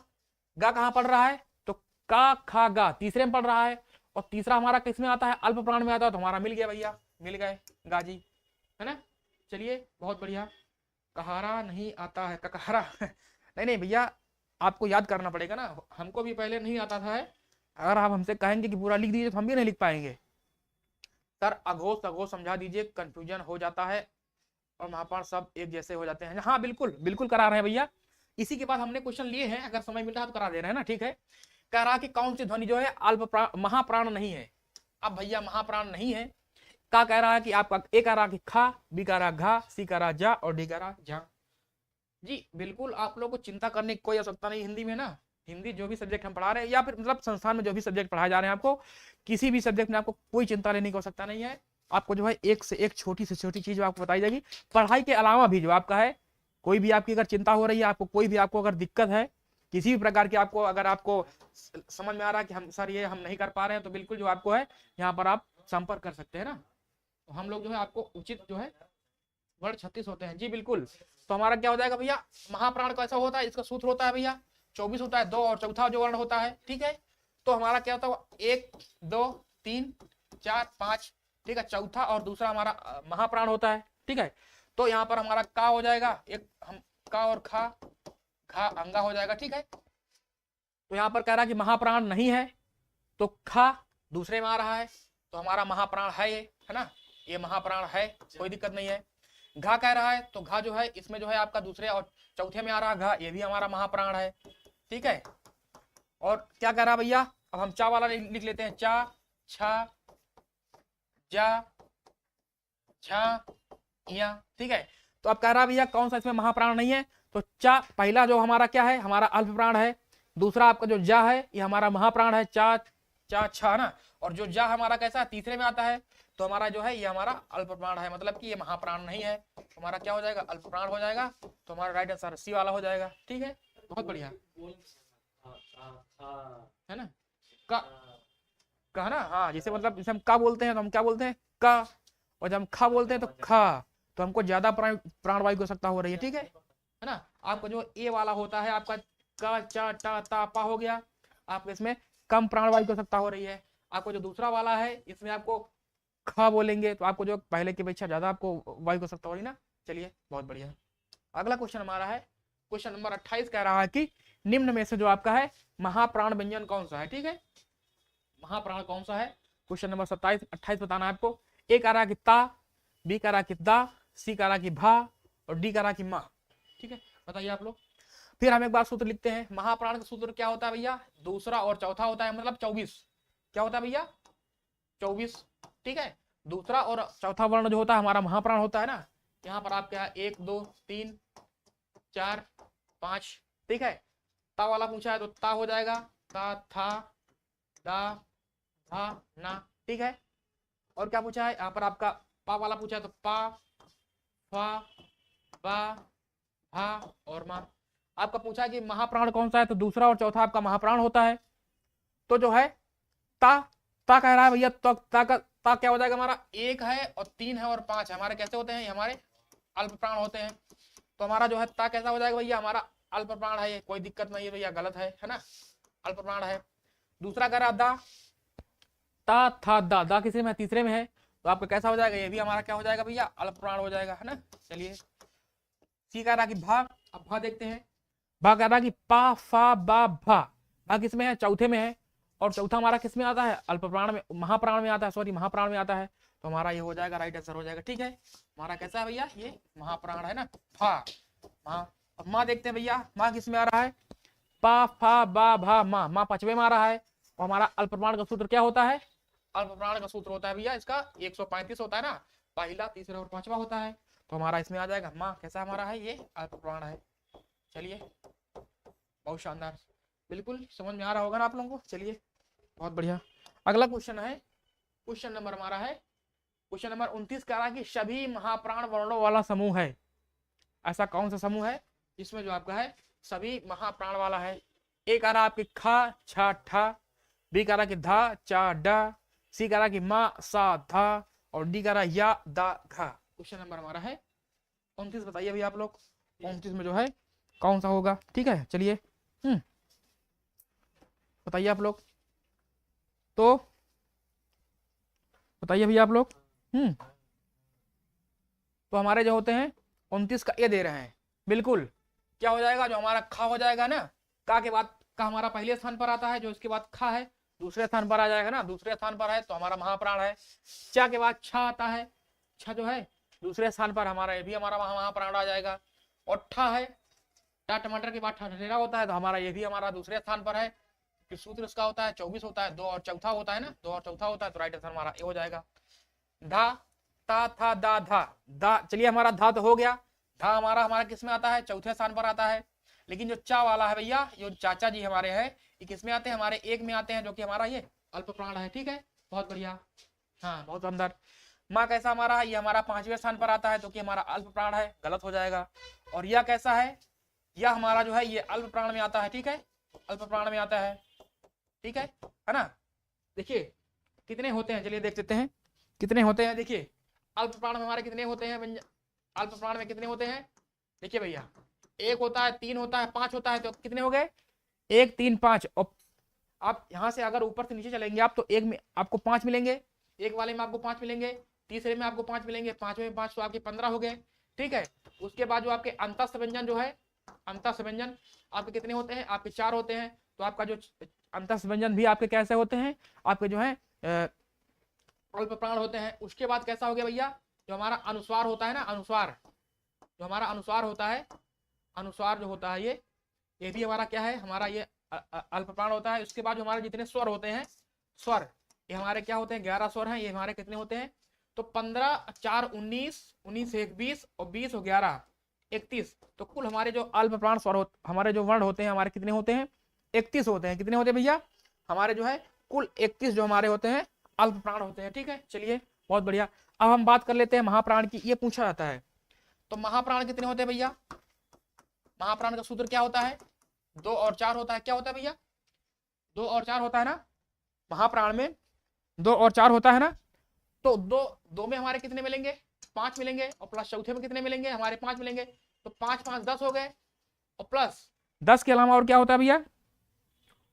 गा कहाँ पढ़ रहा है, तो का खा गा तीसरे में पढ़ रहा है, और तीसरा हमारा किस में आता है, अल्प प्राण में आता है। तो हमारा मिल गया भैया, मिल गए गाजी, है ना। चलिए बहुत बढ़िया। कहारा नहीं आता है, ककहरा नहीं नहीं भैया, आपको याद करना पड़ेगा ना, हमको भी पहले नहीं आता था। अगर आप हमसे कहेंगे कि पूरा लिख दीजिए तो हम भी नहीं लिख पाएंगे। सर अघोष अघोष समझा दीजिए, कंफ्यूजन हो जाता है। और महाप्राण सब एक जैसे हो जाते हैं। हाँ बिल्कुल बिल्कुल करा रहे हैं भैया, इसी के बाद हमने क्वेश्चन लिए हैं, अगर समय मिलता है तो करा दे रहे हैं ना, ठीक है। कह रहा कि कौन सी ध्वनि जो है महाप्राण नहीं है। अब भैया महाप्राण नहीं है, का कह रहा है कि आपका ए कह रहा कि खा, बी कह रहा घा, सी कह रहा जा और डी कह रहा झा। जी बिल्कुल, आप लोगों को चिंता करने की कोई आवश्यकता नहीं हिंदी में ना। हिंदी जो भी सब्जेक्ट हम पढ़ा रहे हैं या फिर मतलब संस्थान में जो भी सब्जेक्ट पढ़ाए जा रहे हैं, आपको किसी भी सब्जेक्ट में आपको कोई चिंता लेने की आवश्यकता नहीं है। आपको जो है एक से एक छोटी से छोटी चीज आपको बताई जाएगी। पढ़ाई के अलावा भी जो आपका है, कोई भी आपकी अगर चिंता हो रही है, आपको कोई भी आपको अगर दिक्कत है किसी भी प्रकार की, आपको अगर आपको समझ में आ रहा है कि हम सर ये हम नहीं कर पा रहे हैं, तो बिल्कुल जो आपको है यहाँ पर आप संपर्क कर सकते हैं ना। तो हम लोग जो है आपको उचित जो है वर्ण 36 होते हैं। जी बिल्कुल, तो हमारा क्या हो जाएगा भैया, महाप्राण कैसा होता है, इसका सूत्र होता है भैया 24 होता है, 2 और चौथा जो वर्ण होता है, ठीक है। तो हमारा क्या होता है 1 2 3 4 5, ठीक है। चौथा और दूसरा हमारा महाप्राण होता है, ठीक है। तो यहाँ पर हमारा का हो जाएगा, एक हम का और खा अंगा हो जाएगा, ठीक है। तो यहाँ पर कह रहा है कि महाप्राण नहीं है, तो खा दूसरे में आ रहा है, तो हमारा महाप्राण है ये, है ना, ये महाप्राण है, कोई दिक्कत नहीं है। घा कह रहा है, तो घा जो है इसमें जो है आपका दूसरे और चौथे में आ रहा है घा, ये भी हमारा महाप्राण है, ठीक है। और क्या कह रहा है भैया, अब हम चा वाला लिख लेते हैं, चा छा जा झा या, ठीक है। तो अब कह रहा भैया कौन सा इसमें महाप्राण नहीं है, तो चा पहला जो हमारा क्या है, हमारा अल्प प्राण है। दूसरा आपका जो जा है ये हमारा महाप्राण है, चा चा छा ना। और जो जा हमारा कैसा तीसरे में आता है, तो हमारा जो है ये हमारा अल्प प्राण है, मतलब कि ये महाप्राण नहीं है। हमारा क्या हो जाएगा, अल्प प्राण हो जाएगा। तो हमारा राइट आंसर सी वाला हो जाएगा, ठीक है। बहुत बढ़िया है ना, का ना, हाँ जैसे मतलब जैसे हम का बोलते हैं तो हम क्या बोलते हैं का, और जब हम खा बोलते हैं तो खा, तो हमको ज्यादा प्राणवायु की आवश्यकता हो रही है, ठीक है ना। आपका जो ए वाला होता है आपका का चा टा ता पा हो गया, आपको इसमें कम प्राणवायु की आवश्यकता हो रही है। आपको जो दूसरा वाला है इसमें आपको खा बोलेंगे तो आपको जो पहले की अपेक्षा ज्यादा आपको वायु की आवश्यकता हो रही ना। चलिए बहुत बढ़िया, अगला क्वेश्चन हमारा है क्वेश्चन नंबर 28, कह रहा है कि निम्न में से जो आपका है महाप्राण व्यंजन कौन सा है, ठीक है। महाप्राण कौन सा है, क्वेश्चन नंबर 27 28 बताना है आपको। ए कह रहा कि ता, बी कह रहा कि दा, सी कह रहा कि भा और डी कह रहा कि माँ, ठीक है। बताइए आप लोग। फिर हम एक बार सूत्र लिखते हैं, महाप्राण का सूत्र क्या होता है भैया, दूसरा और चौथा होता है, मतलब 24। क्या होता है भैया 24, ठीक है। दूसरा और चौथा वर्ण जो होता है हमारा महाप्राण होता है ना। यहाँ पर आप क्या 1 2 3 4 5, ठीक है। ता वाला पूछा है तो ता हो जाएगा, ता था दा धा ना, ठीक है। और क्या पूछा है यहाँ पर आपका पा वाला पूछा है तो पा फा बा भा और मा। आपका पूछा है कि महाप्राण कौन सा है, तो दूसरा और चौथा आपका महाप्राण होता है। तो जो है ता ता कह रहा है भैया, तो ता क्या हो जाएगा हमारा 1 है और 3 है और 5 है, हमारे कैसे होते हैं, हमारे अल्प प्राण होते हैं। तो हमारा जो है ता कैसा हो जाएगा भैया, हमारा अल्प प्राण है, ये कोई दिक्कत नहीं है भैया, गलत है ना, अल्प प्राण है। दूसरा कह रहा दा, ता था दा किसमें है, तीसरे में है, तो आपका कैसा हो जाएगा, ये भी हमारा क्या हो जाएगा भैया, अल्प प्राण हो जाएगा, है ना। चलिए सी कह रहा कि भा, अब भा देखते हैं। भा कह रहा कि पा फा बा भा, भा किसमें है, चौथे में है। और चौथा हमारा किसमें आता है, अल्प प्राण में, महाप्राण में आता है, सॉरी महाप्राण में आता है। तो हमारा ये हो जाएगा, राइट आंसर हो जाएगा, ठीक है। हमारा कैसा है भैया, ये महाप्राण है ना, फा माँ। अब माँ देखते हैं भैया, माँ किसमें आ रहा है, पा फा बा भा माँ, माँ पांचवे में आ रहा है। और हमारा अल्प प्राण का सूत्र क्या होता है, अल्प प्राण का सूत्र होता है भैया इसका 135 होता है ना, पहला तीसरा और पांचवा होता है। तो हमारा इसमें आ जाएगा माँ, कैसा हमारा है, ये अल्प प्राण है। चलिए बहुत शानदार, बिल्कुल समझ में आ रहा होगा ना आप लोगों को। चलिए बहुत बढ़िया, अगला क्वेश्चन है, क्वेश्चन नंबर हमारा है क्वेश्चन नंबर 29, कह रहा है कि सभी महाप्राण वर्णों वाला समूह है। ऐसा कौन सा समूह है जिसमें जो आपका है सभी महाप्राण वाला है। ए कह रहा आपकी खा छा ठा, बी कह रहा कि धा चा डा, सी कह रहा कि मा सा धा और डी कह रहा या दा घा। क्वेश्चन नंबर हमारा है 29, बताइए भैया आप लोग 29 में जो है कौन सा होगा, ठीक है। चलिए बताइए आप लोग, तो बताइए भैया आप लोग। तो हमारे जो होते हैं 29 का ए दे रहे हैं, बिल्कुल क्या हो जाएगा, जो हमारा खा हो जाएगा ना, का के बाद का हमारा पहले स्थान पर आता है, जो इसके बाद खा है दूसरे स्थान पर आ जाएगा ना, दूसरे स्थान पर है तो हमारा महाप्राण है। चा के बाद छा आता है, छा जो है दूसरे स्थान पर हमारा ये भी हमारा वहां प्राण आ जाएगा। और ठा है, टा टमाटर के बाद ठठेरा होता है, तो हमारा ये भी हमारा दूसरे स्थान पर है। कि सूत्र इसका होता है 24 होता है, 2 और चौथा होता है ना, 2 और चौथा होता है, तो राइट आंसर हमारा ये हो जाएगा। धा, ता, था, दा, धा, धा। चलिए हमारा धा तो हो गया। धा हमारा किस में आता है? चौथे स्थान पर आता है। लेकिन जो चा वाला है भैया, जो चाचा जी हमारे हैं, ये किस में आते हैं? हमारे एक में आते हैं, जो कि हमारा ये अल्प प्राण है। ठीक है, बहुत बढ़िया, हाँ बहुत अंदर। माँ कैसा हमारा? ये हमारा 5वें स्थान पर आता है, तो कि हमारा अल्प प्राण है, गलत हो जाएगा। और यह कैसा है? यह हमारा जो है ये अल्प प्राण में आता है। ठीक है, अल्प प्राण में आता है। ठीक है ना? देखिए कितने होते हैं, चलिए देख लेते हैं कितने होते हैं। देखिए अल्प प्राण में हमारे कितने होते हैं? अल्प प्राण में कितने होते हैं? देखिए भैया, 1 होता है, 3 होता है, 5 होता है, तो कितने हो गए? 1 3 5। और आप यहाँ से अगर ऊपर से नीचे चलेंगे आप, तो एक में आपको 5 मिलेंगे, एक वाले में आपको 5 मिलेंगे, तीसरे में आपको 5 मिलेंगे, 5वें में 5, तो आपके 15 हो गए। ठीक है, उसके बाद जो आपके अंतस्थ व्यंजन जो है, अंतस्थ व्यंजन आपके कितने होते हैं? आपके 4 होते हैं। तो आपका जो अंतस्थ व्यंजन भी आपके कैसे होते हैं? आपके जो है अल्प प्राण होते हैं। उसके बाद कैसा हो गया भैया? जो हमारा अनुस्वार होता है ना, अनुस्वार, जो हमारा अनुस्वार होता है, अनुस्वार जो होता है ये भी हमारा क्या है? हमारा ये अल्प प्राण होता है। उसके बाद जो हमारे जितने स्वर होते हैं, स्वर, ये हमारे क्या होते हैं? 11 स्वर हैं। ये हमारे कितने होते हैं? तो 15 4 19, 19 1 20 और 20 और 11 31। तो कुल हमारे जो अल्प प्राण स्वर हमारे जो वर्ण होते हैं, हमारे कितने होते हैं? 31 होते हैं। कितने होते हैं भैया? हमारे जो है कुल 31 जो हमारे होते हैं अल्प प्राण होते हैं। ठीक है, चलिए बहुत बढ़िया। अब हम बात कर लेते हैं महाप्राण की। ये पूछा जाता है, तो महाप्राण कितने होते हैं भैया? महाप्राण का सूत्र क्या होता है? 2 और 4 होता है। क्या होता है भैया? 2 और 4 होता है ना, महाप्राण में 2 और 4 होता है ना। तो दो में हमारे कितने मिलेंगे? 5 मिलेंगे, और प्लस चौथे में कितने मिलेंगे? हमारे 5 मिलेंगे। तो 5 5 10 हो गए, और प्लस 10 के अलावा और क्या होता है भैया?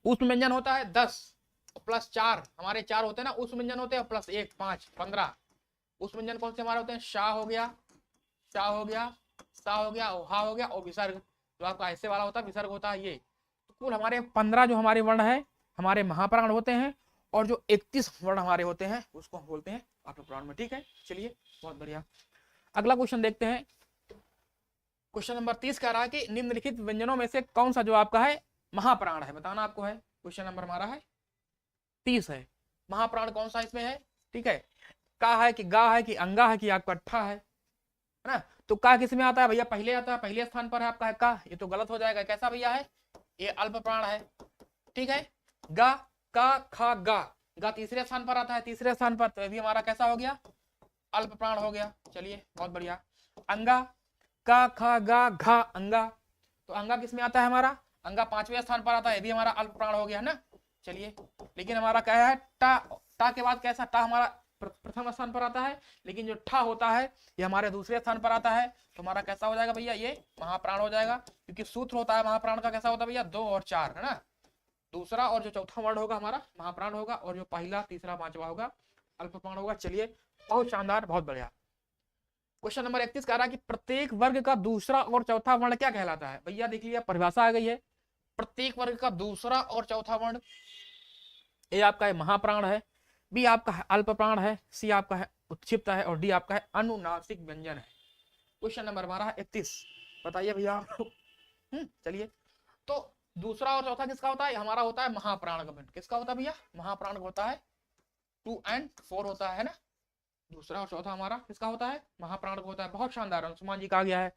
ऊष्म व्यंजन होता है 10, और प्लस 4 हमारे 4 होते हैं ना, ऊष्म व्यंजन होते हैं, और प्लस 1 5 15। ऊष्म व्यंजन कौन से हमारे होते हैं? शाह हो गया, शाह हो गया, सा हो गया, हा हो गया, और विसर्ग जो आपका ऐसे वाला होता है, विसर्ग होता है ये। तो कुल हमारे 15 जो हमारे वर्ण है हमारे महाप्राण होते हैं, और जो 31 वर्ण हमारे होते हैं उसको हम बोलते हैं अल्प प्राण में। ठीक है, चलिए बहुत बढ़िया। अगला क्वेश्चन देखते हैं। क्वेश्चन नंबर 30 कह रहा है कि निम्नलिखित व्यंजनों में से कौन सा जो आपका है महाप्राण है? बताना आपको है। क्वेश्चन नंबर हमारा है 30 है। महाप्राण कौन सा इसमें है? ठीक है, का है कि गा है कि अंगा है कि आपका ठा है ना? तो का किस में आता है भैया? पहले आता है, पहले स्थान पर है आपका है का। ये तो गलत हो जाएगा। कैसा भैया है? ये अल्प प्राण है। ठीक है, गा, का, खा, गा, गा तीसरे स्थान पर आता है, तीसरे स्थान पर, तो ये भी हमारा कैसा हो गया? अल्प प्राण हो गया। चलिए बहुत बढ़िया। अंगा, का, खा, गा, घा, अंगा, तो अंगा किस में आता है? हमारा अंगा 5वें स्थान पर आता है, ये भी हमारा अल्प प्राण हो गया है ना। चलिए, लेकिन हमारा क्या है? टा, टा के बाद कैसा? टा हमारा प्रथम स्थान पर आता है, लेकिन जो ठा होता है ये हमारे दूसरे स्थान पर आता है। तो हमारा कैसा हो जाएगा भैया? ये महाप्राण हो जाएगा, क्योंकि सूत्र होता है महाप्राण का कैसा होता है भैया? 2 और 4 है ना। दूसरा और जो चौथा वर्ण होगा हमारा महाप्राण होगा, और जो पहला तीसरा पांचवा होगा अल्प प्राण होगा। चलिए बहुत शानदार, बहुत बढ़िया। क्वेश्चन नंबर 31 कह रहा है कि प्रत्येक वर्ग का दूसरा और चौथा वर्ण क्या कहलाता है? भैया देख लिया, परिभाषा आ गई है। प्रत्येक वर्ग का दूसरा और चौथा वर्ण, ए आपका है महाप्राण है, बी आपका है अल्प प्राण है, सी आपका है उत्क्षिप्त है, और डी आपका है अनुनासिक व्यंजन है। क्वेश्चन नंबर हमारा है 31। बताइए भैया। चलिए, तो दूसरा और चौथा किसका होता है? हमारा होता है महाप्राण का वर्ण। किसका होता है भैया? महाप्राण का होता है। 2 और 4 होता है ना। दूसरा और चौथा हमारा किसका होता है? महाप्राण का होता है। बहुत शानदार, अंशुमान जी कहा गया है।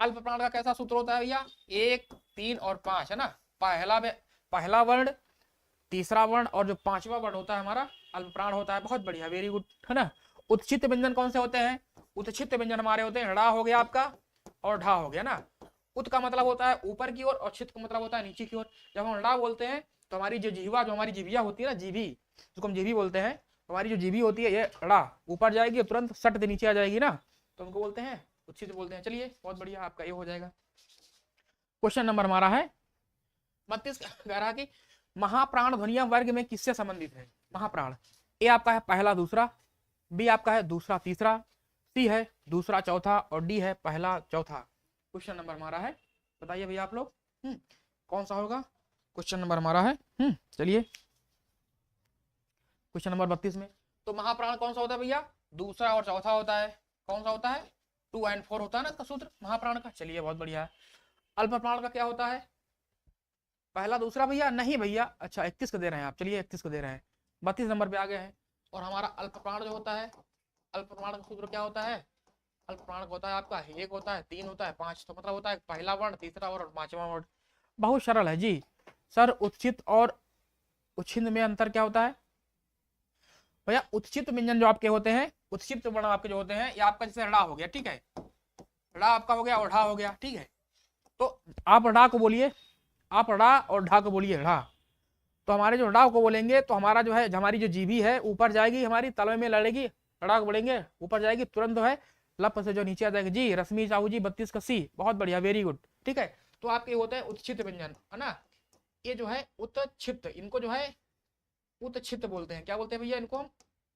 अल्प प्राण का कैसा सूत्र होता है भैया? 1 3 और 5 है ना। पहला वर्ण, तीसरा वर्ण, और जो पांचवा वर्ण होता है हमारा अल्प प्राण होता है। बहुत बढ़िया, वेरी गुड, है ना। उत्क्षिप्त व्यंजन कौन से होते हैं? उत्क्षिप्त व्यंजन हमारे होते हैं ड़ा हो गया आपका, और ढा हो गया ना। उत का मतलब होता है ऊपर की ओर, और छित का मतलब होता है नीचे की ओर। जब हम ड़ा बोलते हैं तो हमारी जो जिह्वा, जो हमारी जिभिया होती है ना, जीभी, जिसको हम जीभी बोलते हैं, हमारी जो जीभी होती है ये ड़ा ऊपर जाएगी और तुरंत सट के नीचे आ जाएगी ना, तो उनको बोलते हैं उत्क्षिप्त बोलते हैं। चलिए बहुत बढ़िया, आपका ये हो जाएगा। क्वेश्चन नंबर हमारा है 32 कह रहा कि महाप्राण ध्वनियां वर्ग में किससे संबंधित है? महाप्राण, ए आपका है पहला दूसरा, बी आपका है दूसरा तीसरा, सी है दूसरा चौथा, और डी है पहला चौथा। क्वेश्चन नंबर हमारा है, बताइए भैया आप लोग कौन सा होगा? क्वेश्चन नंबर हमारा है चलिए क्वेश्चन नंबर 32 में, तो महाप्राण कौन सा होता है भैया? दूसरा और चौथा होता है। कौन सा होता है? 2 and 4 होता है ना इसका सूत्र महाप्राण का। चलिए बहुत बढ़िया है। अल्प प्राण का क्या होता है? पहला दूसरा भैया? नहीं भैया, अच्छा 31 को दे रहे हैं आप, चलिए 31 को दे रहे हैं, 32 नंबर पे आ गए हैं। और हमारा अल्प प्राण जो होता है, अल्प प्राण का सूत्र क्या होता है? अल्प प्राण होता है आपका 1 होता है, 3 होता है, 5, तो मतलब होता है पहला वर्ण, तीसरा वर्ण और पांचवा वर्ण। बहुत सरल है जी सर। उत्चित और उच्छिन्न में अंतर क्या होता है भैया? उत्चित व्यंजन जो आपके होते हैं, उत्क्षिप्त वर्ण आपके जो होते हैं, ये आपका जैसे ड़ा हो गया, ठीक है, ड़ा आपका हो गया और ढा हो गया, ठीक है। तो आप ड़ा को बोलिए, आप ड़ा और ढा को बोलिए ढ़ा। तो हमारे जो ड़ा को बोलेंगे तो हमारा जो है, हमारी जो जीभी है ऊपर जाएगी, हमारी तलवे में लड़ेगी, ड़ा को बोलेंगे ऊपर जाएगी, तुरंत जो है लप से जो नीचे आ जाएगी। जी रश्मि साहू जी 32 का सी, बहुत बढ़िया, वेरी गुड, ठीक है। तो आपके होते हैं उत्क्षिप्त व्यंजन, है ना। ये जो है उत्क्षिप्त, इनको जो है उत्क्षिप्त बोलते हैं। क्या बोलते हैं भैया? इनको हम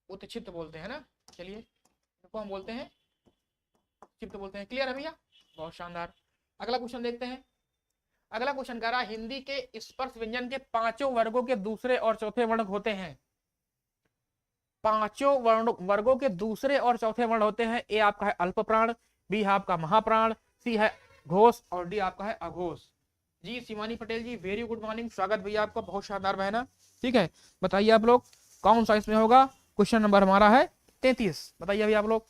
उत्क्षिप्त बोलते हैं ना। चलिए इनको हम बोलते हैं क्षिप्त बोलते हैं। क्लियर है भैया? बहुत शानदार। अगला क्वेश्चन देखते हैं। अगला क्वेश्चन कह रहा है हिंदी के स्पर्श व्यंजन के पांचों वर्गों के दूसरे और चौथे वर्ण होते हैं। पांचों वर्गों के दूसरे और चौथे वर्ण होते हैं। ए आपका है अल्प प्राण, बी है आपका महाप्राण, सी है घोष और डी आपका है अघोष। जी शिवानी पटेल जी वेरी गुड मॉर्निंग, स्वागत भैया आपका, बहुत शानदार बहना, ठीक है। बताइए आप लोग कौन सा इसमें होगा? क्वेश्चन नंबर हमारा है 33, बताइए अभी आप लोग।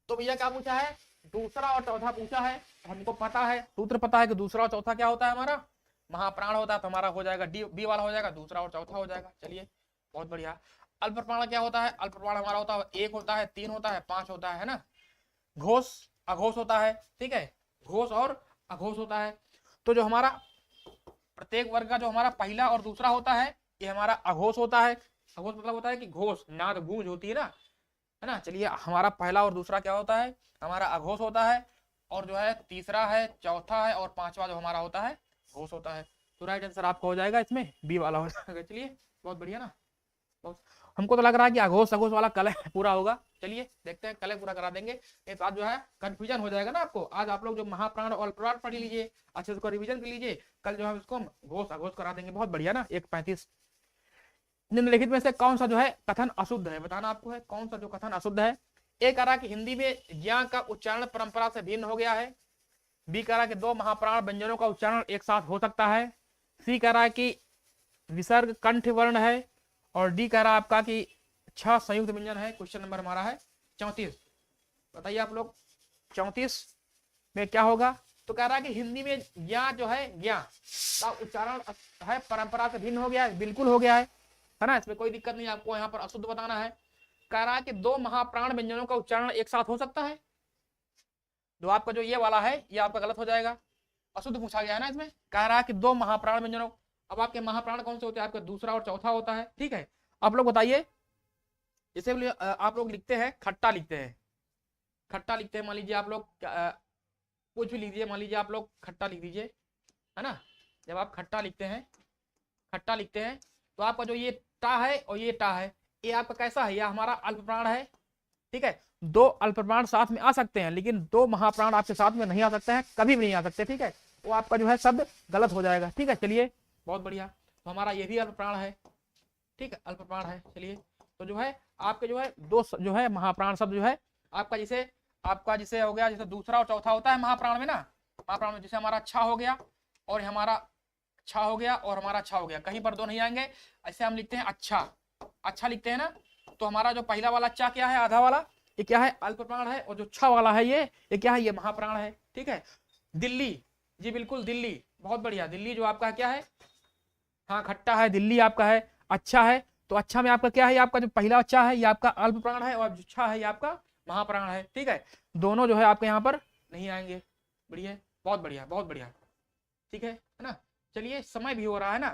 तो भैया क्या पूछा है? दूसरा और चौथा पूछा है। हमको पता है, सूत्र पता है कि दूसरा और चौथा क्या होता है हमारा? महाप्राण होता है, तो हमारा हो जाएगा डी, बी वाला हो जाएगा, दूसरा और चौथा हो जाएगा। चलिए बहुत बढ़िया। अल्प प्राण क्या होता है? अल्प प्राण हमारा होता है 1 होता है, 3 होता है, 5 होता है ना। घोष अघोष होता है, ठीक है, घोष और अघोष होता है। तो जो हमारा प्रत्येक वर्ग का जो हमारा पहला और दूसरा होता है, ये हमारा अघोष होता है। अघोष मतलब होता है कि घोष, नाद गूंज होती है ना। चलिए हमारा पहला और दूसरा क्या होता है? हमारा अघोष होता है। और जो है तीसरा है, चौथा है और पांचवा जो हमारा होता है घोष होता है। तो राइट आंसर आपका हो जाएगा इसमें बी वाला हो जाएगा। चलिए बहुत बढ़िया ना। बहुत, हमको तो लग रहा है कि अघोष अघोष वाला कल पूरा होगा। चलिए देखते हैं, कल पूरा करा देंगे। एक आज जो है कंफ्यूजन हो जाएगा ना आपको। आज आप लोग जो महाप्राण और अल्पप्राण पढ़ लीजिए, अच्छे से रिवीजन कर लीजिए, कल जो है उसको हम घोष अघोष करा देंगे। बहुत बढ़िया ना। 1:35 निम्नलिखित में से कौन सा जो है कथन अशुद्ध है? बताना आपको है कौन सा जो कथन अशुद्ध है। ए कह रहा कि हिंदी में ज्ञा का उच्चारण परंपरा से भिन्न हो गया है। बी कह रहा कि 2 महाप्राण व्यंजनों का उच्चारण एक साथ हो सकता है। सी कह रहा है कि विसर्ग कंठ वर्ण है। और डी कह रहा आपका कि 6 संयुक्त व्यंजन है। क्वेश्चन नंबर हमारा है 34। बताइए आप लोग 34 में क्या होगा? तो कह रहा है कि हिंदी में ज्ञा जो है, ज्ञा का उच्चारण है परंपरा से भिन्न हो गया है। बिल्कुल हो गया है ना, इसमें कोई दिक्कत नहीं। आपको यहाँ पर अशुद्ध बताना है। कह रहा है कि 2 महाप्राण व्यंजनों का उच्चारण एक साथ हो सकता है। जो आपका जो ये वाला है ये आपका गलत हो जाएगा, अशुद्ध पूछा गया है ना इसमें। कह रहा है कि 2 महाप्राण व्यंजनों, अब आपके महाप्राण कौन से होते हैं? आपका दूसरा और चौथा होता है, ठीक है। आप लोग बताइए, जैसे आप लोग लिखते हैं खट्टा, लिखते हैं खट्टा, लिखते हैं मान लीजिए आप लोग कुछ भी लिख दीजिए, मान लीजिए आप लोग खट्टा लिख दीजिए, है ना। जब आप खट्टा लिखते हैं, खट्टा लिखते हैं तो आपका जो ये टा है और ये टा है, ये आपका कैसा है? यह हमारा अल्प प्राण है, ठीक है। 2 अल्प प्राण साथ में आ सकते हैं, लेकिन 2 महाप्राण आपके साथ में नहीं आ सकते हैं, कभी भी नहीं आ सकते, ठीक है। वो आपका जो है शब्द गलत हो जाएगा, ठीक है। चलिए बहुत बढ़िया। तो हमारा ये भी अल्प प्राण है, ठीक है, अल्प प्राण है। चलिए तो जो है आपके जो है 2 जो है महाप्राण शब्द जो है आपका, जैसे हो गया, जैसे दूसरा और चौथा होता है महाप्राण में ना। महाप्राण में जैसे हमारा अच्छा हो गया और हमारा अच्छा हो गया और हमारा अच्छा हो गया, कहीं पर 2 नहीं आएंगे। ऐसे हम लिखते हैं अच्छा, अच्छा लिखते हैं ना। तो हमारा जो पहला वाला अच्छा क्या है? आधा वाला, ये क्या है? अल्प प्राण है। और जो अच्छा वाला है ये क्या है? ये महाप्राण है, ठीक है। दिल्ली, जी बिल्कुल दिल्ली, बहुत बढ़िया। दिल्ली जो आपका क्या है? हाँ खट्टा है, दिल्ली आपका है अच्छा है। तो अच्छा में आपका क्या है? आपका जो पहला अच्छा है ये आपका अल्प प्राण है, और जो अच्छा है ये आपका महाप्राण है, ठीक है। दोनों जो है आपके यहाँ पर नहीं आएंगे। बढ़िया, बहुत बढ़िया, बहुत बढ़िया, ठीक है ना। चलिए समय भी हो रहा है ना,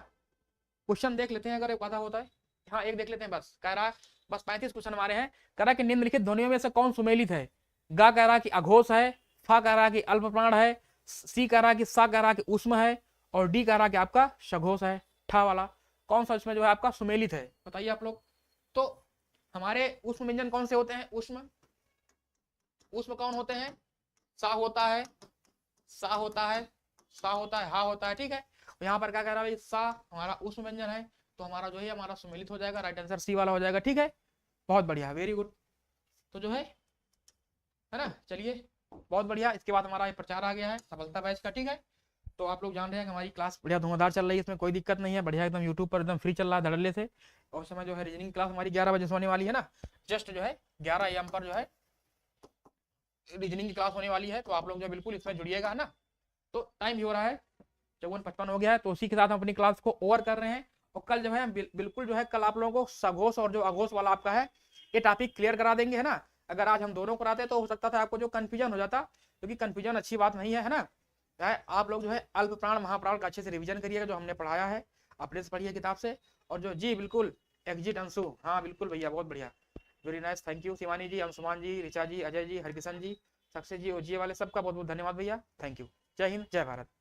क्वेश्चन देख लेते हैं अगर एक आधा होता है। हाँ एक देख लेते हैं बस। कह रहा बस 35 क्वेश्चन हमारे हैं। कह रहा कि निम्नलिखित ध्वनियों में से कौन सुमेलित है? गा कह रहा कि अघोष है, फा कह रहा कि अल्प प्राण है, सी कह रहा कि सा कह रहा कि उष्म है, और डी कह रहा कि आपका सघोष है, ठा वाला। कौन सा इसमें जो है आपका सुमेलित है? बताइए आप लोग। तो हमारे उष्म व्यंजन कौन से होते हैं? उष्म, उष्म कौन होते हैं? सा होता है, सा होता है, सा होता है, हा होता है, ठीक है। यहाँ पर क्या कह रहा है? सा हमारा उष्म व्यंजन है, तो हमारा जो है हमारा सुमेलित हो जाएगा। राइट आंसर सी वाला हो जाएगा, ठीक है। बहुत बढ़िया, वेरी गुड। तो जो है है ना। चलिए बहुत बढ़िया। इसके बाद हमारा ये प्रचार आ गया है सफलता बैच का, ठीक है। तो आप लोग जान रहे हैं कि हमारी क्लास बढ़िया धुआंधार चल रही है, इसमें कोई दिक्कत नहीं है, बढ़िया एकदम यूट्यूब पर एकदम फ्री चल रहा है धड़ल्ले से। और उस समय जो है रीजनिंग क्लास हमारी 11 बजे से होने वाली है ना, जस्ट जो है 11 AM पर जो है रीजनिंग की क्लास होने वाली है। तो आप लोग जो बिल्कुल इसमें जुड़िएगा, है ना। तो टाइम भी हो रहा है 54:55 हो गया है, तो उसी के साथ हम अपनी क्लास को ओवर कर रहे हैं। और कल जो है हम बिल्कुल जो है कल आप लोगों को सघोष और जो अघोष वाला आपका है ये टॉपिक क्लियर करा देंगे, है ना। अगर आज हम दोनों कराते तो हो सकता था आपको जो कंफ्यूजन हो जाता, क्योंकि कंफ्यूजन अच्छी बात नहीं है ना। आप लोग जो है अल्प प्राण महाप्राण का अच्छे से रिवीजन करिएगा, जो हमने पढ़ाया है अपने से पढ़िए किताब से। और जो जी बिल्कुल एग्जिट अंशु, हाँ बिल्कुल भैया बहुत बढ़िया, very nice, thank you. Shivani ji, Anshuman ji, Richa ji, Ajay ji, Harkishan ji, success ji, OGA वाले सबका बहुत बहुत धन्यवाद भैया, थैंक यू। जय हिंद, जय भारत।